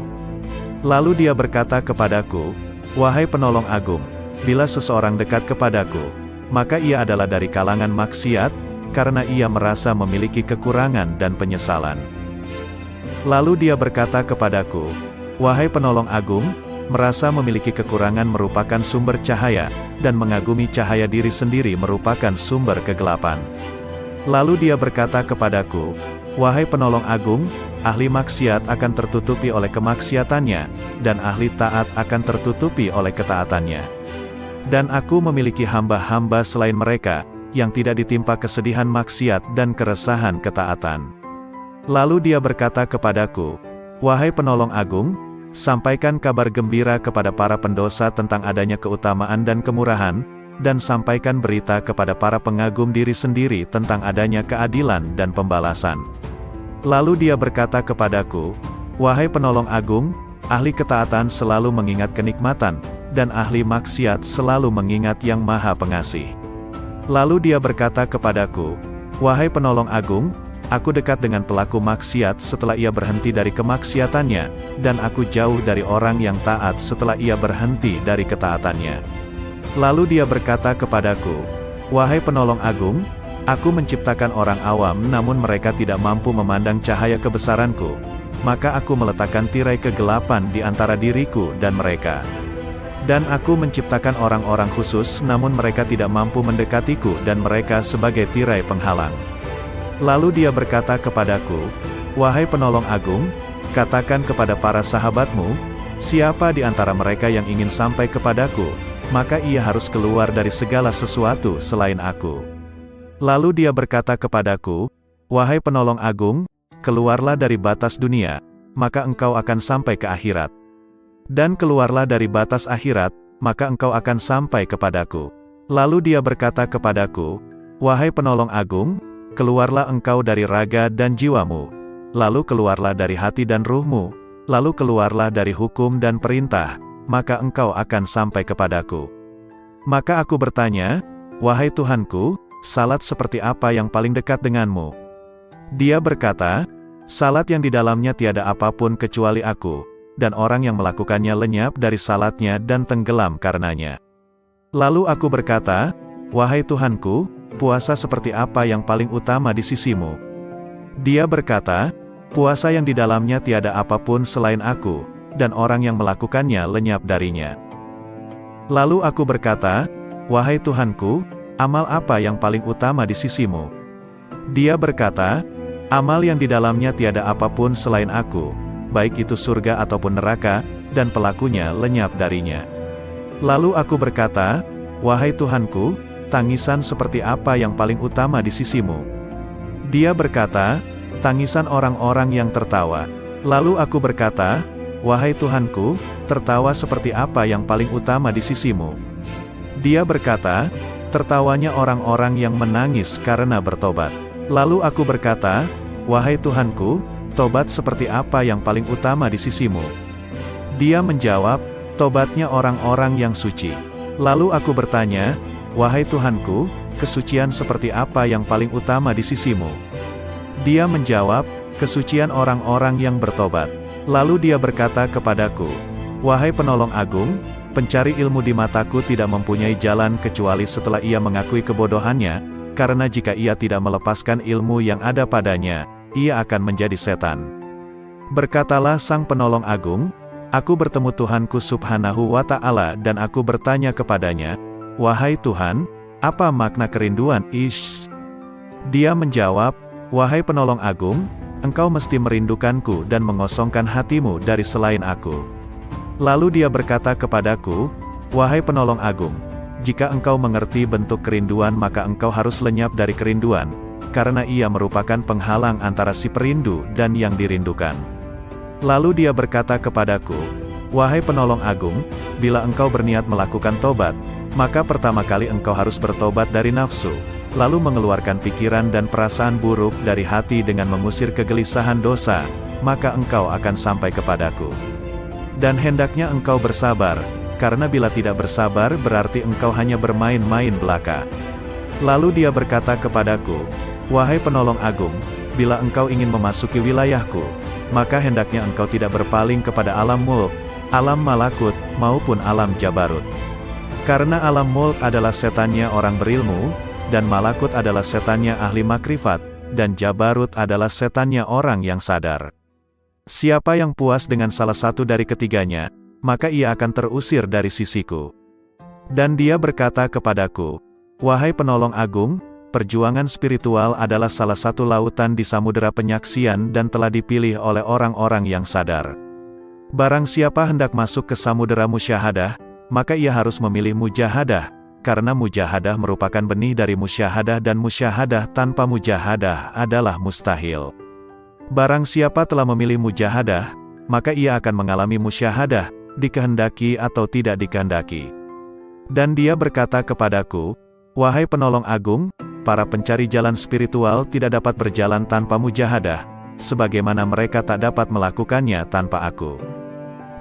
Lalu dia berkata kepadaku, "Wahai penolong agung, bila seseorang dekat kepadaku, maka ia adalah dari kalangan maksiat, karena ia merasa memiliki kekurangan dan penyesalan." Lalu dia berkata kepadaku, "Wahai penolong agung, merasa memiliki kekurangan merupakan sumber cahaya, dan mengagumi cahaya diri sendiri merupakan sumber kegelapan." Lalu dia berkata kepadaku, "Wahai penolong agung, ahli maksiat akan tertutupi oleh kemaksiatannya, dan ahli taat akan tertutupi oleh ketaatannya. Dan aku memiliki hamba-hamba selain mereka, yang tidak ditimpa kesedihan maksiat dan keresahan ketaatan." Lalu dia berkata kepadaku, "Wahai penolong agung, sampaikan kabar gembira kepada para pendosa tentang adanya keutamaan dan kemurahan, dan sampaikan berita kepada para pengagum diri sendiri tentang adanya keadilan dan pembalasan." Lalu dia berkata kepadaku, "Wahai penolong agung, ahli ketaatan selalu mengingat kenikmatan, dan ahli maksiat selalu mengingat yang Maha Pengasih." Lalu dia berkata kepadaku, "Wahai penolong agung, Aku dekat dengan pelaku maksiat setelah ia berhenti dari kemaksiatannya, dan aku jauh dari orang yang taat setelah ia berhenti dari ketaatannya. Lalu dia berkata kepadaku, "Wahai penolong agung, aku menciptakan orang awam namun mereka tidak mampu memandang cahaya kebesaranku. Maka aku meletakkan tirai kegelapan di antara diriku dan mereka. Dan aku menciptakan orang-orang khusus namun mereka tidak mampu mendekatiku dan mereka sebagai tirai penghalang." Lalu dia berkata kepadaku, "Wahai penolong agung, katakan kepada para sahabatmu, siapa di antara mereka yang ingin sampai kepadaku, maka ia harus keluar dari segala sesuatu selain aku." Lalu dia berkata kepadaku, "Wahai penolong agung, keluarlah dari batas dunia, maka engkau akan sampai ke akhirat. Dan keluarlah dari batas akhirat, maka engkau akan sampai kepadaku." Lalu dia berkata kepadaku, "Wahai penolong agung, keluarlah engkau dari raga dan jiwamu, lalu keluarlah dari hati dan ruhmu, lalu keluarlah dari hukum dan perintah, maka engkau akan sampai kepadaku." Maka aku bertanya, "Wahai Tuhanku, salat seperti apa yang paling dekat denganmu?" Dia berkata, "Salat yang di dalamnya tiada apapun kecuali aku, dan orang yang melakukannya lenyap dari salatnya dan tenggelam karenanya." Lalu aku berkata, "Wahai Tuhanku, puasa seperti apa yang paling utama di sisimu?" Dia berkata, "Puasa yang di dalamnya tiada apapun selain aku, dan orang yang melakukannya lenyap darinya." Lalu aku berkata, "Wahai Tuhanku, amal apa yang paling utama di sisimu?" Dia berkata, "Amal yang di dalamnya tiada apapun selain aku, baik itu surga ataupun neraka, dan pelakunya lenyap darinya." Lalu aku berkata, "Wahai Tuhanku, tangisan seperti apa yang paling utama di sisimu?" Dia berkata, "Tangisan orang-orang yang tertawa." Lalu aku berkata, "Wahai Tuhanku, tertawa seperti apa yang paling utama di sisimu?" Dia berkata, "Tertawanya orang-orang yang menangis karena bertobat." Lalu aku berkata, "Wahai Tuhanku, tobat seperti apa yang paling utama di sisimu?" Dia menjawab, "Tobatnya orang-orang yang suci." Lalu aku bertanya, "Wahai Tuhanku, kesucian seperti apa yang paling utama di sisimu?" Dia menjawab, "Kesucian orang-orang yang bertobat." Lalu dia berkata kepadaku, "Wahai penolong agung, pencari ilmu di mataku tidak mempunyai jalan kecuali setelah ia mengakui kebodohannya, karena jika ia tidak melepaskan ilmu yang ada padanya, ia akan menjadi setan." Berkatalah sang penolong agung, "Aku bertemu Tuhanku subhanahu wa ta'ala dan aku bertanya kepadanya, 'Wahai Tuhan, apa makna kerinduan?' Dia menjawab, 'Wahai penolong agung, engkau mesti merindukanku dan mengosongkan hatimu dari selain aku.' Lalu dia berkata kepadaku, 'Wahai penolong agung, jika engkau mengerti bentuk kerinduan maka engkau harus lenyap dari kerinduan, karena ia merupakan penghalang antara si perindu dan yang dirindukan.' Lalu dia berkata kepadaku, 'Wahai penolong agung, bila engkau berniat melakukan tobat, maka pertama kali engkau harus bertobat dari nafsu, lalu mengeluarkan pikiran dan perasaan buruk dari hati dengan mengusir kegelisahan dosa, maka engkau akan sampai kepadaku. Dan hendaknya engkau bersabar, karena bila tidak bersabar berarti engkau hanya bermain-main belaka.' Lalu dia berkata kepadaku, 'Wahai penolong agung, bila engkau ingin memasuki wilayahku, maka hendaknya engkau tidak berpaling kepada alam mulk, alam malakut, maupun alam jabarut. Karena alam mulk adalah setannya orang berilmu, dan malakut adalah setannya ahli makrifat, dan jabarut adalah setannya orang yang sadar. Siapa yang puas dengan salah satu dari ketiganya, maka ia akan terusir dari sisiku.' Dan dia berkata kepadaku, 'Wahai penolong agung, perjuangan spiritual adalah salah satu lautan di samudera penyaksian dan telah dipilih oleh orang-orang yang sadar. Barang siapa hendak masuk ke samudera musyahadah, maka ia harus memilih mujahadah, karena mujahadah merupakan benih dari musyahadah dan musyahadah tanpa mujahadah adalah mustahil. Barang siapa telah memilih mujahadah, maka ia akan mengalami musyahadah, dikehendaki atau tidak dikehendaki.' Dan dia berkata kepadaku, 'Wahai penolong agung, para pencari jalan spiritual tidak dapat berjalan tanpa mujahadah, sebagaimana mereka tak dapat melakukannya tanpa aku.'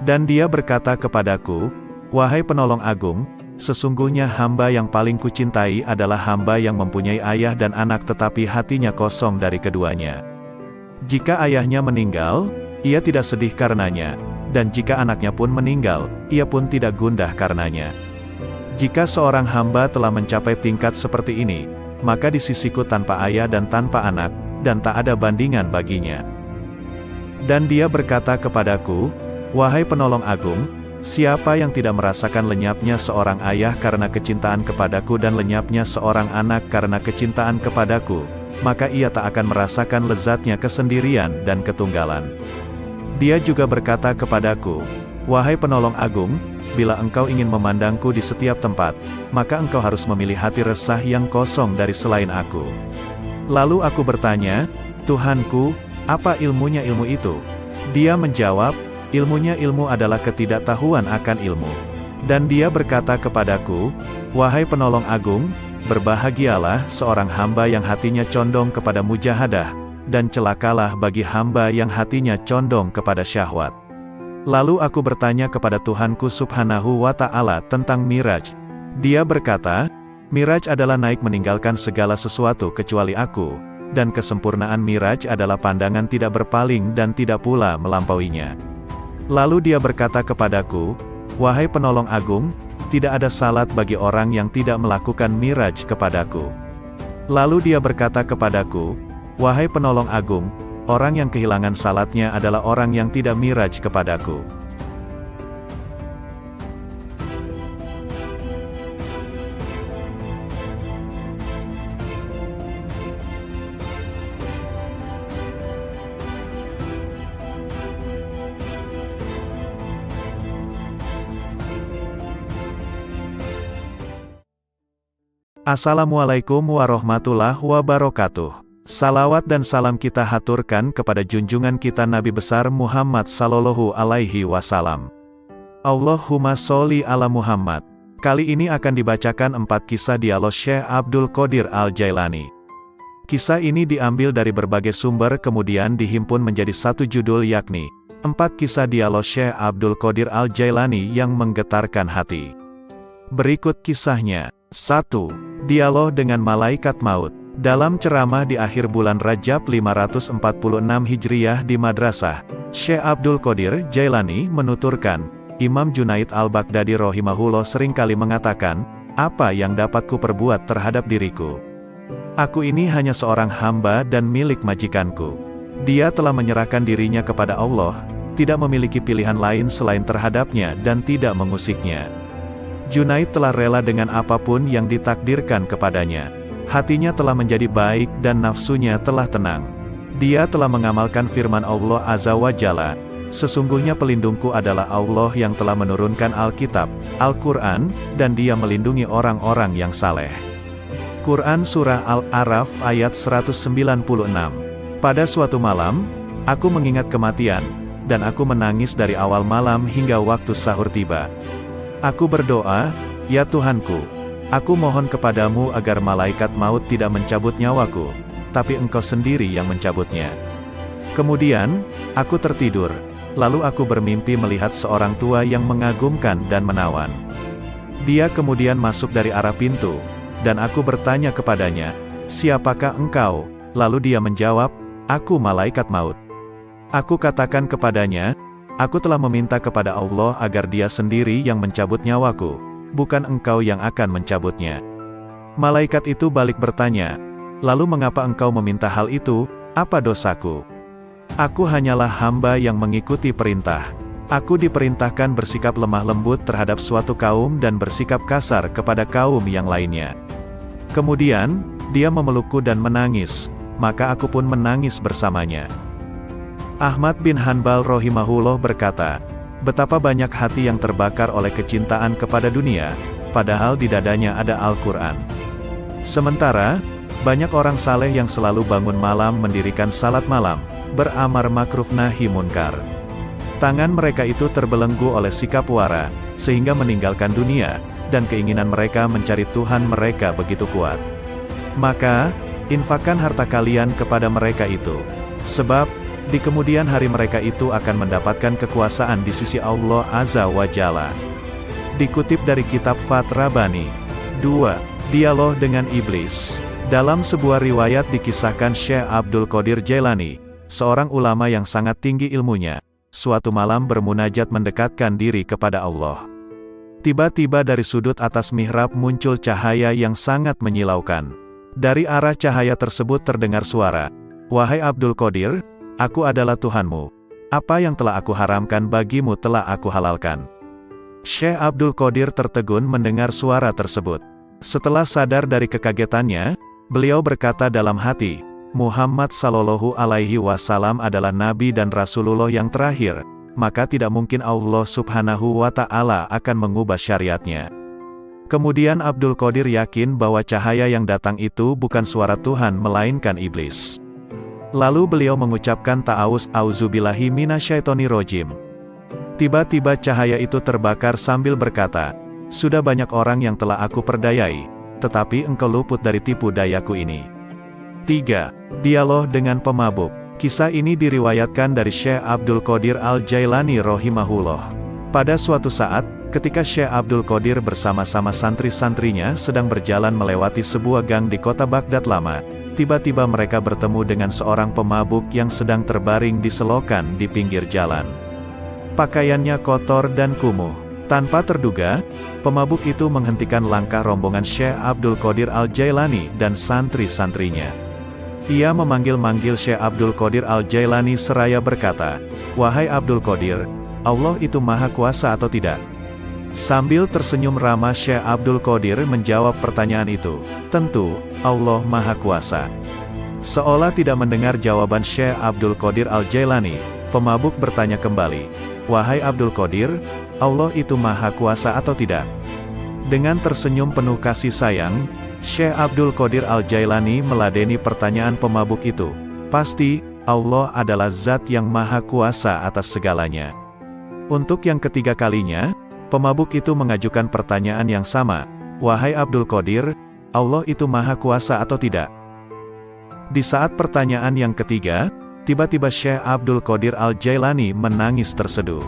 Dan dia berkata kepadaku, 'Wahai penolong agung, Sesungguhnya hamba yang paling kucintai adalah hamba yang mempunyai ayah dan anak tetapi hatinya kosong dari keduanya. Jika ayahnya meninggal, ia tidak sedih karenanya, dan jika anaknya pun meninggal, ia pun tidak gundah karenanya. Jika seorang hamba telah mencapai tingkat seperti ini, maka di sisiku tanpa ayah dan tanpa anak, dan tak ada bandingan baginya. Dan dia berkata kepadaku, "Wahai penolong agung, siapa yang tidak merasakan lenyapnya seorang ayah karena kecintaan kepadaku dan lenyapnya seorang anak karena kecintaan kepadaku, maka ia tak akan merasakan lezatnya kesendirian dan ketunggalan." Dia juga berkata kepadaku, "Wahai penolong agung, bila engkau ingin memandangku di setiap tempat, maka engkau harus memilih hati resah yang kosong dari selain aku." Lalu aku bertanya, "Tuhanku, apa ilmunya ilmu itu?" Dia menjawab, "Ilmunya ilmu adalah ketidaktahuan akan ilmu." Dan dia berkata kepadaku, "Wahai penolong agung, berbahagialah seorang hamba yang hatinya condong kepada mujahadah, dan celakalah bagi hamba yang hatinya condong kepada syahwat." Lalu aku bertanya kepada Tuhanku Subhanahu wa Ta'ala tentang Miraj. Dia berkata, "Miraj adalah naik meninggalkan segala sesuatu kecuali aku, dan kesempurnaan Miraj adalah pandangan tidak berpaling dan tidak pula melampauinya." Lalu dia berkata kepadaku, "Wahai penolong agung, tidak ada salat bagi orang yang tidak melakukan Miraj kepadaku." Lalu dia berkata kepadaku, "Wahai penolong agung, orang yang kehilangan salatnya adalah orang yang tidak Miraj kepadaku." Assalamualaikum warahmatullahi wabarakatuh. Salawat dan salam kita haturkan kepada junjungan kita Nabi besar Muhammad sallallahu alaihi wasallam. Allahumma sholli ala Muhammad. Kali ini akan dibacakan 4 kisah dialog Syekh Abdul Qadir Al-Jailani. Kisah ini diambil dari berbagai sumber kemudian dihimpun menjadi satu judul yakni 4 kisah dialog Syekh Abdul Qadir Al-Jailani yang menggetarkan hati. Berikut kisahnya. 1. Dialog dengan Malaikat Maut. Dalam ceramah di akhir bulan Rajab 546 Hijriyah di Madrasah, Syekh Abdul Qadir Jailani menuturkan, Imam Junaid Al-Baghdadi rahimahullah seringkali mengatakan, "Apa yang dapat ku perbuat terhadap diriku? Aku ini hanya seorang hamba dan milik majikanku. Dia telah menyerahkan dirinya kepada Allah, tidak memiliki pilihan lain selain terhadapnya dan tidak mengusiknya. Junaid telah rela dengan apapun yang ditakdirkan kepadanya. Hatinya telah menjadi baik dan nafsunya telah tenang. Dia telah mengamalkan firman Allah Azza wa Jalla, sesungguhnya pelindungku adalah Allah yang telah menurunkan Alkitab, Al-Quran, dan dia melindungi orang-orang yang saleh." Quran Surah Al-A'raf ayat 196. Pada suatu malam, aku mengingat kematian, dan aku menangis dari awal malam hingga waktu sahur tiba. Aku berdoa, "Ya Tuhanku, aku mohon kepadamu agar malaikat maut tidak mencabut nyawaku, tapi Engkau sendiri yang mencabutnya." Kemudian, aku tertidur, lalu aku bermimpi melihat seorang tua yang mengagumkan dan menawan. Dia kemudian masuk dari arah pintu, dan aku bertanya kepadanya, "Siapakah engkau?" Lalu dia menjawab, "Aku malaikat maut." Aku katakan kepadanya, "Aku telah meminta kepada Allah agar dia sendiri yang mencabut nyawaku, bukan engkau yang akan mencabutnya." Malaikat itu balik bertanya, "Lalu mengapa engkau meminta hal itu? Apa dosaku? Aku hanyalah hamba yang mengikuti perintah. Aku diperintahkan bersikap lemah lembut terhadap suatu kaum dan bersikap kasar kepada kaum yang lainnya." Kemudian, dia memelukku dan menangis, maka aku pun menangis bersamanya. Ahmad bin Hanbal rahimahullah berkata, betapa banyak hati yang terbakar oleh kecintaan kepada dunia, padahal di dadanya ada Al-Quran. Sementara, banyak orang saleh yang selalu bangun malam mendirikan salat malam, beramar makruf nahi munkar. Tangan mereka itu terbelenggu oleh sikap wara, sehingga meninggalkan dunia, dan keinginan mereka mencari Tuhan mereka begitu kuat. Maka, infakkan harta kalian kepada mereka itu. Sebab, di kemudian hari mereka itu akan mendapatkan kekuasaan di sisi Allah Azza wa Jalla. Dikutip dari kitab Fath Rabbani. 2. Dialog dengan Iblis. Dalam sebuah riwayat dikisahkan Syekh Abdul Qadir Jailani, seorang ulama yang sangat tinggi ilmunya, suatu malam bermunajat mendekatkan diri kepada Allah. Tiba-tiba dari sudut atas mihrab muncul cahaya yang sangat menyilaukan. Dari arah cahaya tersebut terdengar suara, "Wahai Abdul Qadir, aku adalah Tuhanmu. Apa yang telah aku haramkan bagimu telah aku halalkan." Syekh Abdul Qadir tertegun mendengar suara tersebut. Setelah sadar dari kekagetannya, beliau berkata dalam hati, Muhammad Sallallahu Alaihi Wasallam adalah Nabi dan Rasulullah yang terakhir, maka tidak mungkin Allah Subhanahu wa Ta'ala akan mengubah syariatnya. Kemudian Abdul Qadir yakin bahwa cahaya yang datang itu bukan suara Tuhan melainkan iblis. Lalu beliau mengucapkan ta'awuz, auzubillahi minasyaitonirrajim. Tiba-tiba cahaya itu terbakar sambil berkata, "Sudah banyak orang yang telah aku perdayai, tetapi engkau luput dari tipu dayaku ini." 3. Dialog dengan pemabuk. Kisah ini diriwayatkan dari Syekh Abdul Qadir Al-Jailani rahimahullah. Pada suatu saat, ketika Syekh Abdul Qadir bersama-sama santri-santrinya sedang berjalan melewati sebuah gang di kota Baghdad lama, tiba-tiba mereka bertemu dengan seorang pemabuk yang sedang terbaring di selokan di pinggir jalan. Pakaiannya kotor dan kumuh. Tanpa terduga, pemabuk itu menghentikan langkah rombongan Syekh Abdul Qadir Al-Jailani dan santri-santrinya. Ia memanggil-manggil Syekh Abdul Qadir Al-Jailani seraya berkata, "Wahai Abdul Qadir, Allah itu Maha Kuasa atau tidak?" Sambil tersenyum ramah Syekh Abdul Qadir menjawab pertanyaan itu, "Tentu, Allah Maha Kuasa." Seolah tidak mendengar jawaban Syekh Abdul Qadir Al-Jailani, pemabuk bertanya kembali, "Wahai Abdul Qadir, Allah itu Maha Kuasa atau tidak?" Dengan tersenyum penuh kasih sayang, Syekh Abdul Qadir Al-Jailani meladeni pertanyaan pemabuk itu. "Pasti, Allah adalah zat yang Maha Kuasa atas segalanya." Untuk yang ketiga kalinya, pemabuk itu mengajukan pertanyaan yang sama, "Wahai Abdul Qadir, Allah itu Maha Kuasa atau tidak?" Di saat pertanyaan yang ketiga, tiba-tiba Syekh Abdul Qadir Al-Jailani menangis terseduh.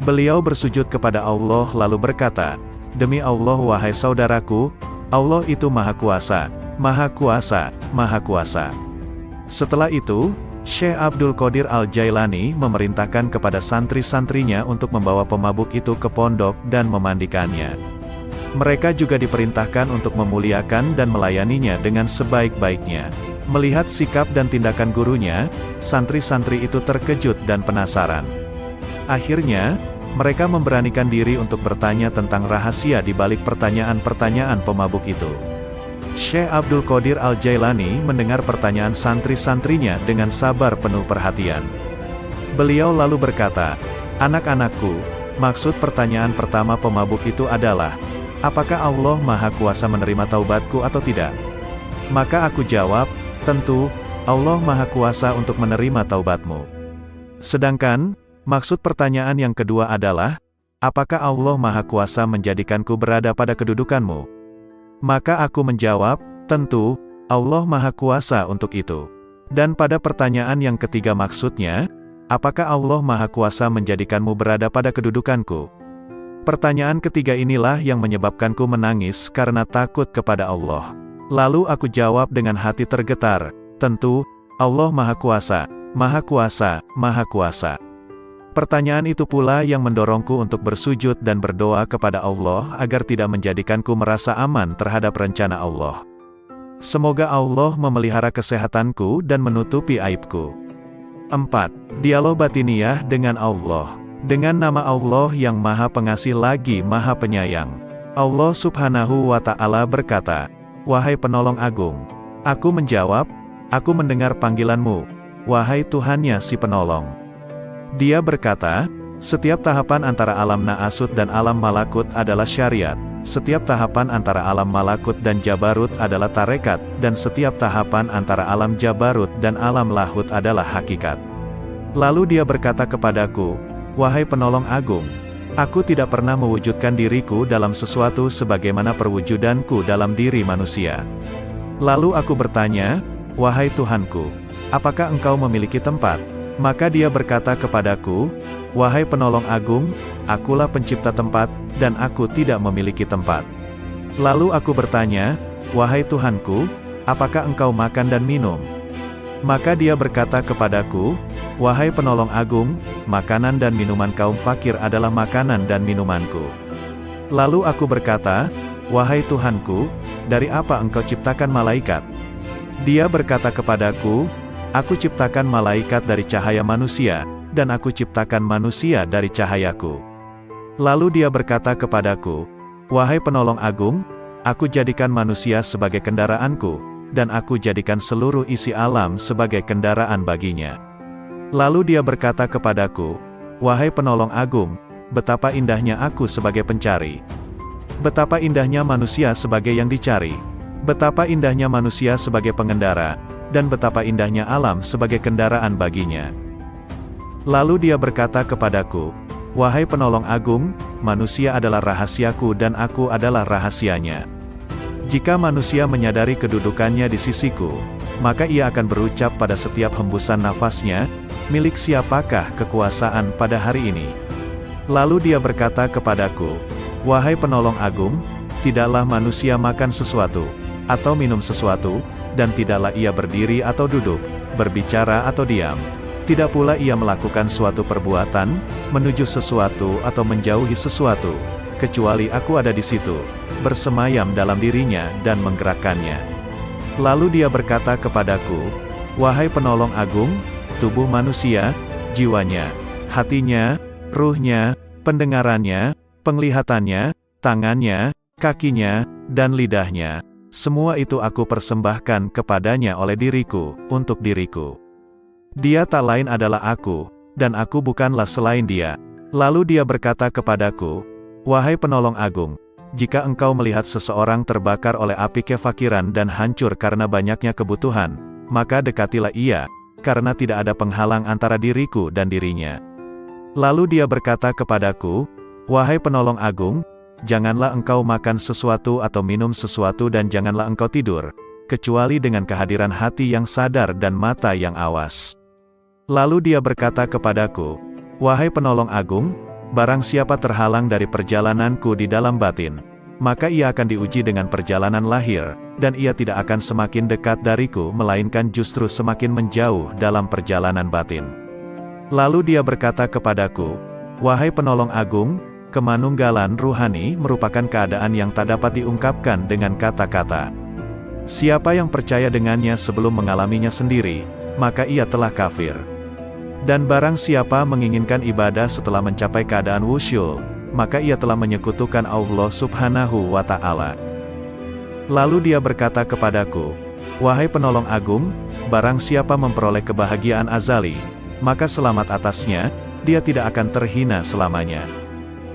Beliau bersujud kepada Allah lalu berkata, "Demi Allah wahai saudaraku, Allah itu Maha Kuasa, Maha Kuasa, Maha Kuasa." Setelah itu, Syekh Abdul Qadir Al-Jailani memerintahkan kepada santri-santrinya untuk membawa pemabuk itu ke pondok dan memandikannya. Mereka juga diperintahkan untuk memuliakan dan melayaninya dengan sebaik-baiknya. Melihat sikap dan tindakan gurunya, santri-santri itu terkejut dan penasaran. Akhirnya, mereka memberanikan diri untuk bertanya tentang rahasia di balik pertanyaan-pertanyaan pemabuk itu. Syekh Abdul Qadir Al-Jailani mendengar pertanyaan santri-santrinya dengan sabar penuh perhatian. Beliau lalu berkata, "Anak-anakku, maksud pertanyaan pertama pemabuk itu adalah, apakah Allah Maha Kuasa menerima taubatku atau tidak?" Maka aku jawab, "Tentu, Allah Maha Kuasa untuk menerima taubatmu." Sedangkan, maksud pertanyaan yang kedua adalah, apakah Allah Maha Kuasa menjadikanku berada pada kedudukanmu? Maka aku menjawab, tentu, Allah Maha Kuasa untuk itu. Dan pada pertanyaan yang ketiga maksudnya, apakah Allah Maha Kuasa menjadikanmu berada pada kedudukanku? Pertanyaan ketiga inilah yang menyebabkanku menangis karena takut kepada Allah. Lalu aku jawab dengan hati tergetar, tentu, Allah Maha Kuasa, Maha Kuasa, Maha Kuasa. Pertanyaan itu pula yang mendorongku untuk bersujud dan berdoa kepada Allah agar tidak menjadikanku merasa aman terhadap rencana Allah. Semoga Allah memelihara kesehatanku dan menutupi aibku. 4. Dialog batiniyah dengan Allah. Dengan nama Allah yang Maha Pengasih lagi Maha Penyayang. Allah Subhanahu wa Ta'ala berkata, "Wahai penolong agung." Aku menjawab, "Aku mendengar panggilanmu, wahai Tuhannya si penolong." Dia berkata, "Setiap tahapan antara alam Na'asut dan alam Malakut adalah syariat, setiap tahapan antara alam Malakut dan Jabarut adalah tarekat, dan setiap tahapan antara alam Jabarut dan alam Lahut adalah hakikat." Lalu dia berkata kepadaku, "Wahai penolong agung, aku tidak pernah mewujudkan diriku dalam sesuatu sebagaimana perwujudanku dalam diri manusia." Lalu aku bertanya, "Wahai Tuhanku, apakah engkau memiliki tempat?" Maka dia berkata kepadaku, "Wahai penolong agung, akulah pencipta tempat, dan aku tidak memiliki tempat." Lalu aku bertanya, "Wahai Tuhanku, apakah engkau makan dan minum?" Maka dia berkata kepadaku, "Wahai penolong agung, makanan dan minuman kaum fakir adalah makanan dan minumanku." Lalu aku berkata, "Wahai Tuhanku, dari apa engkau ciptakan malaikat?" Dia berkata kepadaku, "Aku ciptakan malaikat dari cahaya manusia, dan aku ciptakan manusia dari cahayaku." Lalu dia berkata kepadaku, "Wahai penolong agung, aku jadikan manusia sebagai kendaraanku, dan aku jadikan seluruh isi alam sebagai kendaraan baginya." Lalu dia berkata kepadaku, "Wahai penolong agung, betapa indahnya aku sebagai pencari. Betapa indahnya manusia sebagai yang dicari. Betapa indahnya manusia sebagai pengendara, dan betapa indahnya alam sebagai kendaraan baginya." Lalu dia berkata kepadaku, "Wahai penolong agung, manusia adalah rahasiaku dan aku adalah rahasianya. Jika manusia menyadari kedudukannya di sisiku, maka ia akan berucap pada setiap hembusan nafasnya, 'Milik siapakah kekuasaan pada hari ini?' Lalu dia berkata kepadaku, 'Wahai penolong agung, tidaklah manusia makan sesuatu, atau minum sesuatu, dan tidaklah ia berdiri atau duduk, berbicara atau diam. Tidak pula ia melakukan suatu perbuatan, menuju sesuatu atau menjauhi sesuatu, kecuali aku ada di situ, bersemayam dalam dirinya dan menggerakkannya.' Lalu dia berkata kepadaku, 'Wahai penolong agung, tubuh manusia, jiwanya, hatinya, ruhnya, pendengarannya, penglihatannya, tangannya, kakinya, dan lidahnya, semua itu aku persembahkan kepadanya oleh diriku, untuk diriku. Dia tak lain adalah aku, dan aku bukanlah selain dia.' Lalu dia berkata kepadaku, 'Wahai penolong agung, jika engkau melihat seseorang terbakar oleh api kefakiran dan hancur karena banyaknya kebutuhan, maka dekatilah ia, karena tidak ada penghalang antara diriku dan dirinya.' Lalu dia berkata kepadaku, 'Wahai penolong agung, janganlah engkau makan sesuatu atau minum sesuatu dan janganlah engkau tidur, kecuali dengan kehadiran hati yang sadar dan mata yang awas.' Lalu dia berkata kepadaku, 'Wahai penolong agung, barang siapa terhalang dari perjalananku di dalam batin, maka ia akan diuji dengan perjalanan lahir, dan ia tidak akan semakin dekat dariku melainkan justru semakin menjauh dalam perjalanan batin.' Lalu dia berkata kepadaku, 'Wahai penolong agung, kemanunggalan ruhani merupakan keadaan yang tak dapat diungkapkan dengan kata-kata. Siapa yang percaya dengannya sebelum mengalaminya sendiri, maka ia telah kafir. Dan barang siapa menginginkan ibadah setelah mencapai keadaan wusyul, maka ia telah menyekutukan Allah Subhanahu wa Ta'ala.' Lalu dia berkata kepadaku, 'Wahai penolong agung, barang siapa memperoleh kebahagiaan azali, maka selamat atasnya, dia tidak akan terhina selamanya.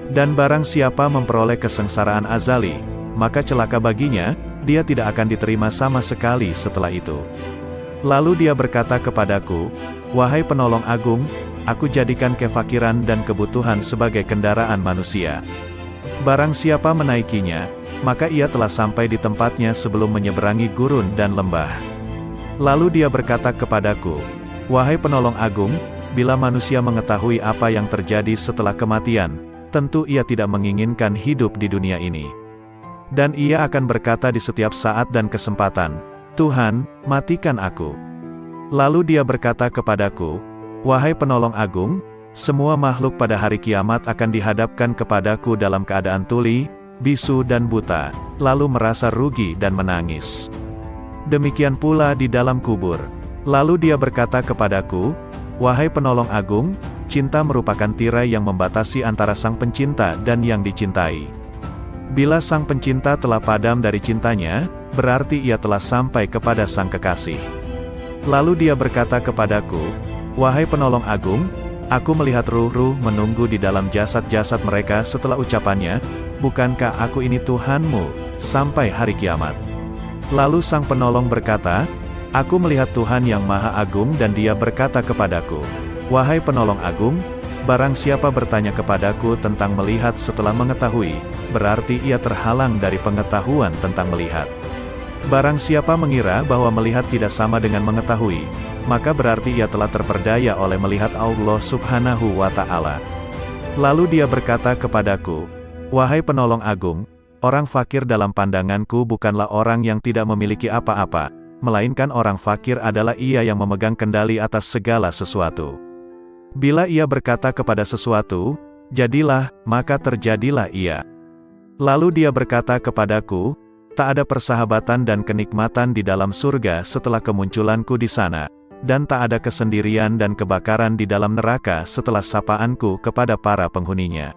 Dan barang siapa memperoleh kesengsaraan azali, maka celaka baginya, dia tidak akan diterima sama sekali setelah itu.' Lalu dia berkata kepadaku, 'Wahai penolong agung, aku jadikan kefakiran dan kebutuhan sebagai kendaraan manusia. Barang siapa menaikinya, maka ia telah sampai di tempatnya sebelum menyeberangi gurun dan lembah.' Lalu dia berkata kepadaku, 'Wahai penolong agung, bila manusia mengetahui apa yang terjadi setelah kematian, tentu ia tidak menginginkan hidup di dunia ini. Dan ia akan berkata di setiap saat dan kesempatan, Tuhan, matikan aku.' Lalu dia berkata kepadaku, 'Wahai penolong agung, semua makhluk pada hari kiamat akan dihadapkan kepadaku dalam keadaan tuli, bisu dan buta, lalu merasa rugi dan menangis. Demikian pula di dalam kubur.' Lalu dia berkata kepadaku, 'Wahai penolong agung, cinta merupakan tirai yang membatasi antara sang pencinta dan yang dicintai. Bila sang pencinta telah padam dari cintanya, berarti ia telah sampai kepada sang kekasih.' Lalu dia berkata kepadaku, 'Wahai penolong agung, aku melihat ruh-ruh menunggu di dalam jasad-jasad mereka setelah ucapannya, bukankah aku ini Tuhanmu, sampai hari kiamat?' Lalu sang penolong berkata, 'Aku melihat Tuhan yang Maha Agung dan dia berkata kepadaku, Wahai penolong agung, barang siapa bertanya kepadaku tentang melihat setelah mengetahui, berarti ia terhalang dari pengetahuan tentang melihat. Barang siapa mengira bahwa melihat tidak sama dengan mengetahui, maka berarti ia telah terperdaya oleh melihat Allah Subhanahu wa Ta'ala. Lalu dia berkata kepadaku, "Wahai penolong agung, orang fakir dalam pandanganku bukanlah orang yang tidak memiliki apa-apa, melainkan orang fakir adalah ia yang memegang kendali atas segala sesuatu. Bila ia berkata kepada sesuatu, jadilah, maka terjadilah ia." Lalu dia berkata kepadaku, "Tak ada persahabatan dan kenikmatan di dalam surga setelah kemunculanku di sana, dan tak ada kesendirian dan kebakaran di dalam neraka setelah sapaanku kepada para penghuninya."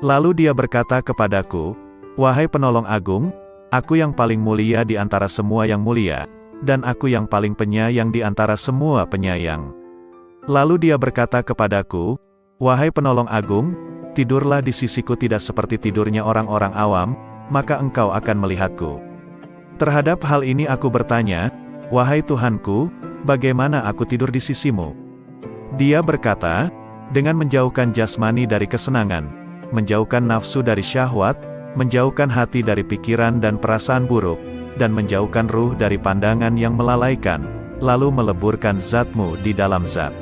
Lalu dia berkata kepadaku, "Wahai penolong agung, aku yang paling mulia di antara semua yang mulia, dan aku yang paling penyayang di antara semua penyayang." Lalu dia berkata kepadaku, "Wahai penolong agung, tidurlah di sisiku tidak seperti tidurnya orang-orang awam, maka engkau akan melihatku." Terhadap hal ini aku bertanya, "Wahai Tuhanku, bagaimana aku tidur di sisimu?" Dia berkata, "Dengan menjauhkan jasmani dari kesenangan, menjauhkan nafsu dari syahwat, menjauhkan hati dari pikiran dan perasaan buruk, dan menjauhkan ruh dari pandangan yang melalaikan, lalu meleburkan zatmu di dalam zat."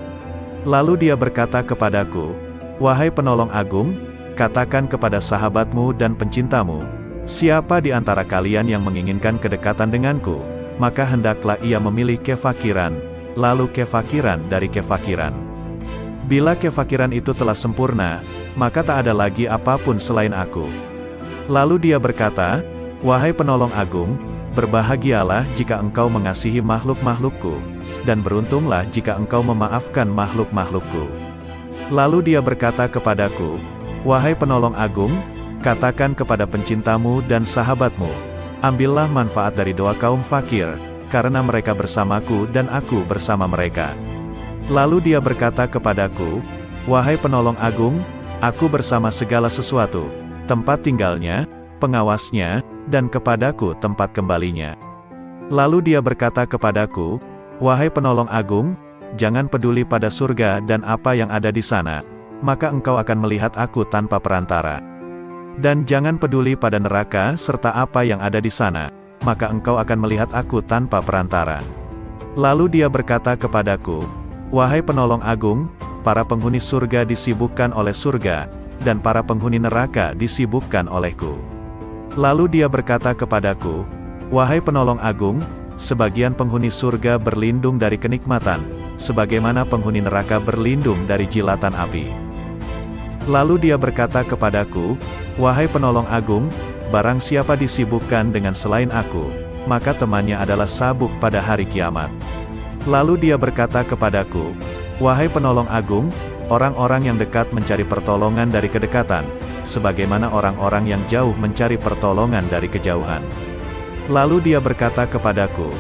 Lalu dia berkata kepadaku, "Wahai penolong agung, katakan kepada sahabatmu dan pencintamu, siapa di antara kalian yang menginginkan kedekatan denganku, maka hendaklah ia memilih kefakiran, lalu kefakiran dari kefakiran. Bila kefakiran itu telah sempurna, maka tak ada lagi apapun selain aku." Lalu dia berkata, "Wahai penolong agung, berbahagialah jika engkau mengasihi makhluk-makhlukku, dan beruntunglah jika engkau memaafkan makhluk-makhlukku." Lalu dia berkata kepadaku, "Wahai penolong agung, katakan kepada pencintamu dan sahabatmu, ambillah manfaat dari doa kaum fakir, karena mereka bersamaku dan aku bersama mereka." Lalu dia berkata kepadaku, "Wahai penolong agung, aku bersama segala sesuatu, tempat tinggalnya, pengawasnya, dan kepadaku tempat kembalinya." Lalu dia berkata kepadaku, "Wahai penolong agung, jangan peduli pada surga dan apa yang ada di sana, maka engkau akan melihat aku tanpa perantara. Dan jangan peduli pada neraka serta apa yang ada di sana, maka engkau akan melihat aku tanpa perantara." Lalu dia berkata kepadaku, "Wahai penolong agung, para penghuni surga disibukkan oleh surga, dan para penghuni neraka disibukkan olehku." Lalu dia berkata kepadaku, "Wahai penolong agung, sebagian penghuni surga berlindung dari kenikmatan, sebagaimana penghuni neraka berlindung dari jilatan api." Lalu dia berkata kepadaku, "Wahai penolong agung, barang siapa disibukkan dengan selain aku, maka temannya adalah sabuk pada hari kiamat." Lalu dia berkata kepadaku, "Wahai penolong agung, orang-orang yang dekat mencari pertolongan dari kedekatan, sebagaimana orang-orang yang jauh mencari pertolongan dari kejauhan." Lalu dia berkata kepadaku,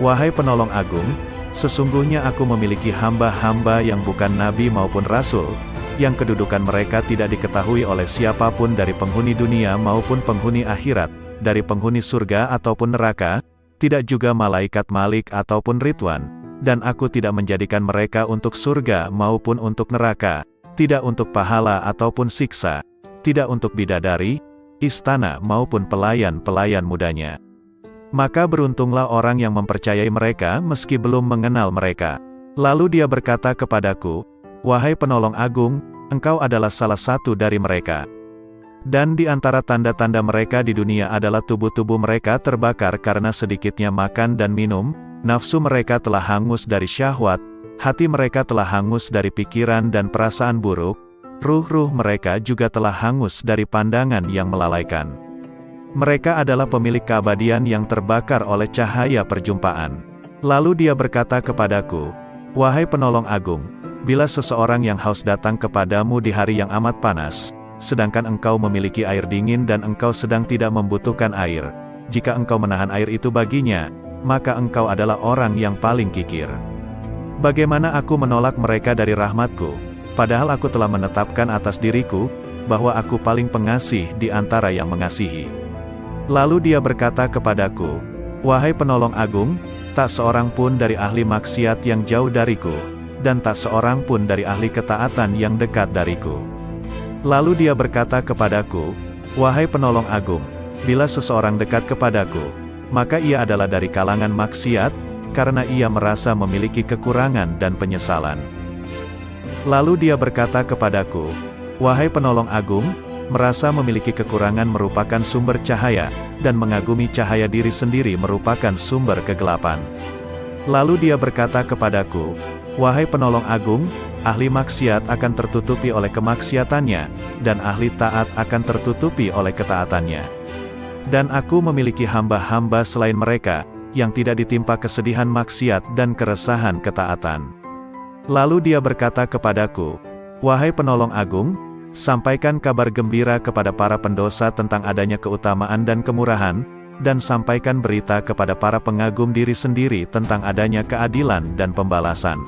"Wahai penolong agung, sesungguhnya aku memiliki hamba-hamba yang bukan nabi maupun rasul, yang kedudukan mereka tidak diketahui oleh siapapun dari penghuni dunia maupun penghuni akhirat, dari penghuni surga ataupun neraka, tidak juga malaikat Malik ataupun Ridwan, dan aku tidak menjadikan mereka untuk surga maupun untuk neraka, tidak untuk pahala ataupun siksa, tidak untuk bidadari, istana maupun pelayan-pelayan mudanya. Maka beruntunglah orang yang mempercayai mereka meski belum mengenal mereka." Lalu dia berkata kepadaku, "Wahai penolong agung, engkau adalah salah satu dari mereka. Dan di antara tanda-tanda mereka di dunia adalah tubuh-tubuh mereka terbakar karena sedikitnya makan dan minum, nafsu mereka telah hangus dari syahwat, hati mereka telah hangus dari pikiran dan perasaan buruk, ruh-ruh mereka juga telah hangus dari pandangan yang melalaikan. Mereka adalah pemilik keabadian yang terbakar oleh cahaya perjumpaan." Lalu dia berkata kepadaku, "Wahai penolong agung, bila seseorang yang haus datang kepadamu di hari yang amat panas, sedangkan engkau memiliki air dingin dan engkau sedang tidak membutuhkan air, jika engkau menahan air itu baginya, maka engkau adalah orang yang paling kikir. Bagaimana aku menolak mereka dari rahmatku, padahal aku telah menetapkan atas diriku, bahwa aku paling pengasih di antara yang mengasihi." Lalu dia berkata kepadaku, "Wahai penolong agung, tak seorang pun dari ahli maksiat yang jauh dariku, dan tak seorang pun dari ahli ketaatan yang dekat dariku." Lalu dia berkata kepadaku, "Wahai penolong agung, bila seseorang dekat kepadaku, maka ia adalah dari kalangan maksiat, karena ia merasa memiliki kekurangan dan penyesalan. Lalu dia berkata kepadaku, "Wahai penolong agung, merasa memiliki kekurangan merupakan sumber cahaya, dan mengagumi cahaya diri sendiri merupakan sumber kegelapan." Lalu dia berkata kepadaku, "Wahai penolong agung, ahli maksiat akan tertutupi oleh kemaksiatannya, dan ahli taat akan tertutupi oleh ketaatannya. Dan aku memiliki hamba-hamba selain mereka, yang tidak ditimpa kesedihan maksiat dan keresahan ketaatan." Lalu dia berkata kepadaku, "Wahai penolong agung, sampaikan kabar gembira kepada para pendosa tentang adanya keutamaan dan kemurahan, dan sampaikan berita kepada para pengagum diri sendiri tentang adanya keadilan dan pembalasan."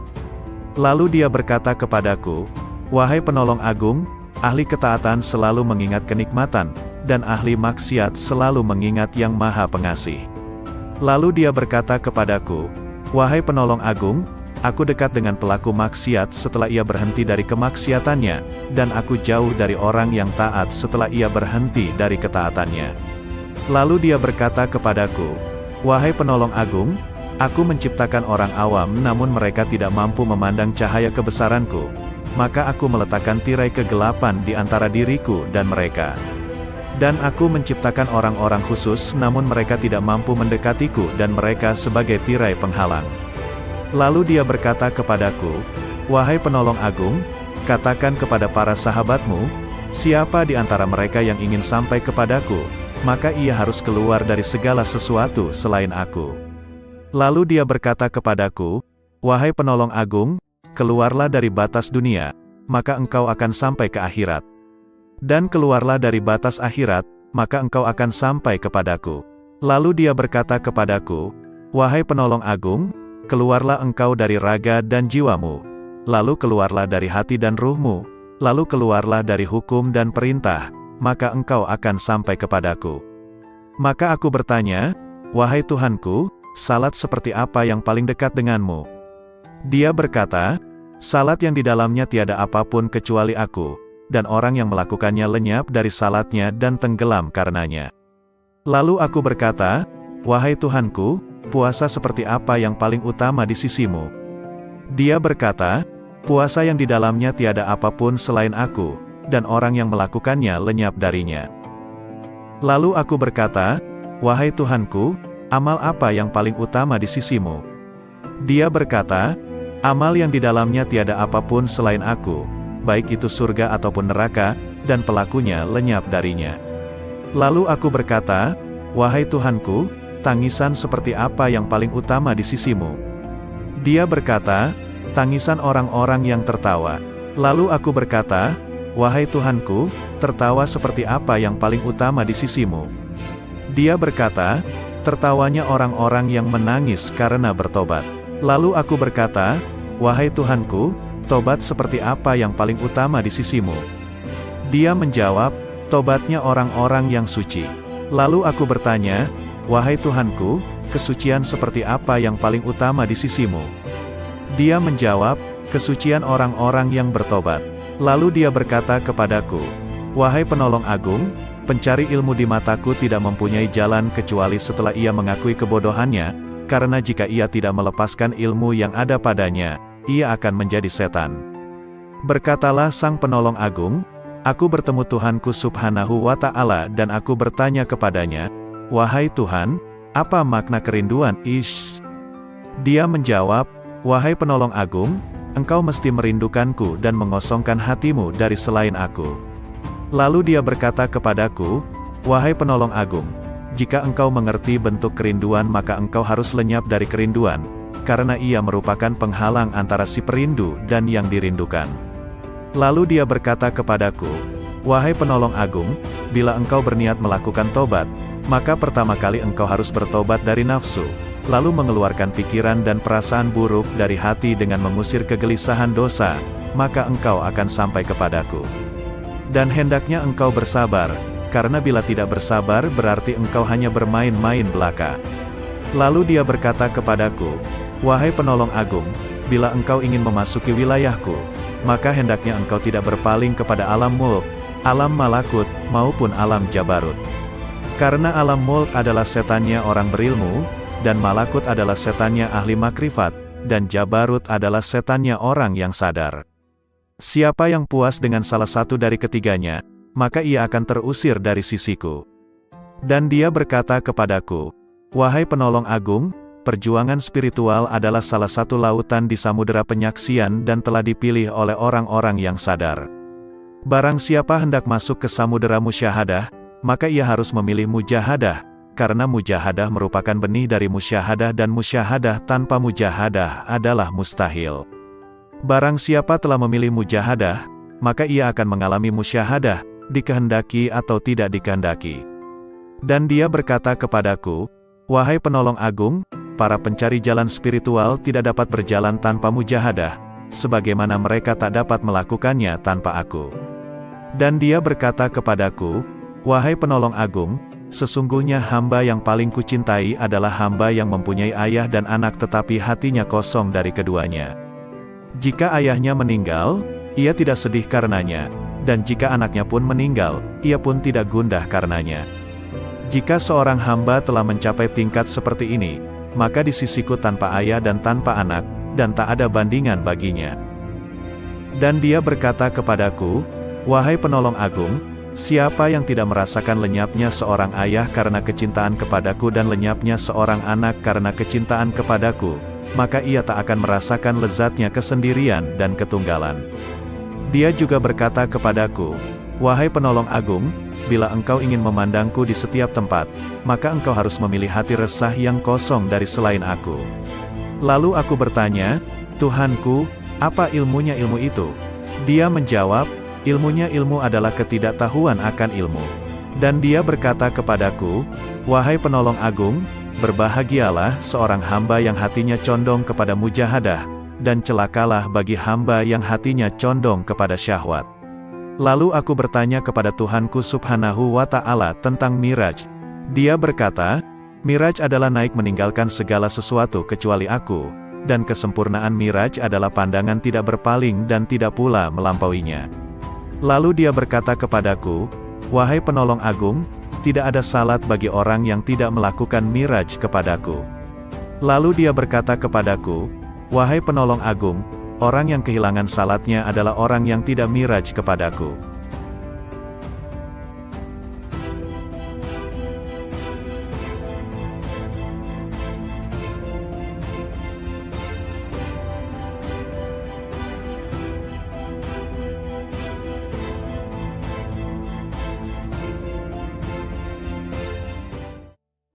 Lalu dia berkata kepadaku, "Wahai penolong agung, ahli ketaatan selalu mengingat kenikmatan, dan ahli maksiat selalu mengingat yang Maha Pengasih." Lalu dia berkata kepadaku, "Wahai penolong agung, aku dekat dengan pelaku maksiat setelah ia berhenti dari kemaksiatannya, dan aku jauh dari orang yang taat setelah ia berhenti dari ketaatannya." Lalu dia berkata kepadaku, "Wahai penolong agung, aku menciptakan orang awam namun mereka tidak mampu memandang cahaya kebesaranku, maka aku meletakkan tirai kegelapan di antara diriku dan mereka. Dan aku menciptakan orang-orang khusus namun mereka tidak mampu mendekatiku dan mereka sebagai tirai penghalang." Lalu dia berkata kepadaku, "Wahai penolong agung, katakan kepada para sahabatmu, siapa di antara mereka yang ingin sampai kepadaku, maka ia harus keluar dari segala sesuatu selain aku." Lalu dia berkata kepadaku, "Wahai penolong agung, keluarlah dari batas dunia, maka engkau akan sampai ke akhirat. Dan keluarlah dari batas akhirat, maka engkau akan sampai kepadaku." Lalu dia berkata kepadaku, "Wahai penolong agung, keluarlah engkau dari raga dan jiwamu, lalu keluarlah dari hati dan ruhmu, lalu keluarlah dari hukum dan perintah, maka engkau akan sampai kepadaku." Maka aku bertanya, "Wahai Tuhanku, salat seperti apa yang paling dekat denganmu?" Dia berkata, "Salat yang di dalamnya tiada apapun kecuali aku, dan orang yang melakukannya lenyap dari salatnya dan tenggelam karenanya." Lalu aku berkata, "Wahai Tuhanku, puasa seperti apa yang paling utama di sisimu?" Dia berkata, "Puasa yang di dalamnya tiada apapun selain aku, dan orang yang melakukannya lenyap darinya." Lalu aku berkata, "Wahai Tuhanku, amal apa yang paling utama di sisimu?" Dia berkata, "Amal yang di dalamnya tiada apapun selain aku, baik itu surga ataupun neraka, dan pelakunya lenyap darinya." Lalu aku berkata, "Wahai Tuhanku, tangisan seperti apa yang paling utama di sisimu?" Dia berkata, "Tangisan orang-orang yang tertawa." Lalu aku berkata, "Wahai Tuhanku, tertawa seperti apa yang paling utama di sisimu?" Dia berkata, "Tertawanya orang-orang yang menangis karena bertobat." Lalu aku berkata, "Wahai Tuhanku, tobat seperti apa yang paling utama di sisimu?" Dia menjawab, "Tobatnya orang-orang yang suci." Lalu aku bertanya, "Wahai Tuhanku, kesucian seperti apa yang paling utama di sisimu?" Dia menjawab, "Kesucian orang-orang yang bertobat." Lalu dia berkata kepadaku, "Wahai penolong agung, pencari ilmu di mataku tidak mempunyai jalan kecuali setelah ia mengakui kebodohannya, karena jika ia tidak melepaskan ilmu yang ada padanya, ia akan menjadi setan." Berkatalah sang penolong agung, "Aku bertemu Tuhanku subhanahu wa ta'ala dan aku bertanya kepadanya, 'Wahai Tuhan, apa makna kerinduan?' Dia menjawab, 'Wahai penolong agung, engkau mesti merindukanku dan mengosongkan hatimu dari selain aku.' Lalu dia berkata kepadaku, 'Wahai penolong agung, jika engkau mengerti bentuk kerinduan maka engkau harus lenyap dari kerinduan, karena ia merupakan penghalang antara si perindu dan yang dirindukan.' Lalu dia berkata kepadaku, 'Wahai penolong agung, bila engkau berniat melakukan tobat, maka pertama kali engkau harus bertobat dari nafsu, lalu mengeluarkan pikiran dan perasaan buruk dari hati dengan mengusir kegelisahan dosa, maka engkau akan sampai kepadaku. Dan hendaknya engkau bersabar, karena bila tidak bersabar berarti engkau hanya bermain-main belaka.' Lalu dia berkata kepadaku, 'Wahai penolong agung, bila engkau ingin memasuki wilayahku, maka hendaknya engkau tidak berpaling kepada alam mulk, alam malakut, maupun alam jabarut. Karena alam mulk adalah setannya orang berilmu, dan Malakut adalah setannya ahli makrifat, dan Jabarut adalah setannya orang yang sadar. Siapa yang puas dengan salah satu dari ketiganya, maka ia akan terusir dari sisiku. Dan dia berkata kepadaku, wahai penolong agung, perjuangan spiritual adalah salah satu lautan di samudera penyaksian dan telah dipilih oleh orang-orang yang sadar. Barang siapa hendak masuk ke samudera musyahadah, maka ia harus memilih mujahadah, karena mujahadah merupakan benih dari musyahadah dan musyahadah tanpa mujahadah adalah mustahil. Barang siapa telah memilih mujahadah, maka ia akan mengalami musyahadah, dikehendaki atau tidak dikehendaki. Dan dia berkata kepadaku, wahai penolong agung, para pencari jalan spiritual tidak dapat berjalan tanpa mujahadah, sebagaimana mereka tak dapat melakukannya tanpa aku. Dan dia berkata kepadaku, wahai penolong agung, sesungguhnya hamba yang paling kucintai adalah hamba yang mempunyai ayah dan anak tetapi hatinya kosong dari keduanya. Jika ayahnya meninggal, ia tidak sedih karenanya, dan jika anaknya pun meninggal, ia pun tidak gundah karenanya. Jika seorang hamba telah mencapai tingkat seperti ini, maka di sisiku tanpa ayah dan tanpa anak, dan tak ada bandingan baginya. Dan dia berkata kepadaku, wahai penolong agung, siapa yang tidak merasakan lenyapnya seorang ayah karena kecintaan kepadaku dan lenyapnya seorang anak karena kecintaan kepadaku, maka ia tak akan merasakan lezatnya kesendirian dan ketunggalan. Dia juga berkata kepadaku, wahai penolong agung, bila engkau ingin memandangku di setiap tempat, maka engkau harus memilih hati resah yang kosong dari selain aku. Lalu aku bertanya, Tuhanku, apa ilmunya ilmu itu? Dia menjawab, ilmunya ilmu adalah ketidaktahuan akan ilmu. Dan dia berkata kepadaku, wahai penolong agung, berbahagialah seorang hamba yang hatinya condong kepada mujahadah, dan celakalah bagi hamba yang hatinya condong kepada syahwat. Lalu aku bertanya kepada Tuhanku subhanahu wa ta'ala tentang Miraj. Dia berkata, Miraj adalah naik meninggalkan segala sesuatu kecuali aku, dan kesempurnaan Miraj adalah pandangan tidak berpaling dan tidak pula melampauinya. Lalu dia berkata kepadaku, wahai penolong agung, tidak ada salat bagi orang yang tidak melakukan miraj kepadaku. Lalu dia berkata kepadaku, wahai penolong agung, orang yang kehilangan salatnya adalah orang yang tidak miraj kepadaku.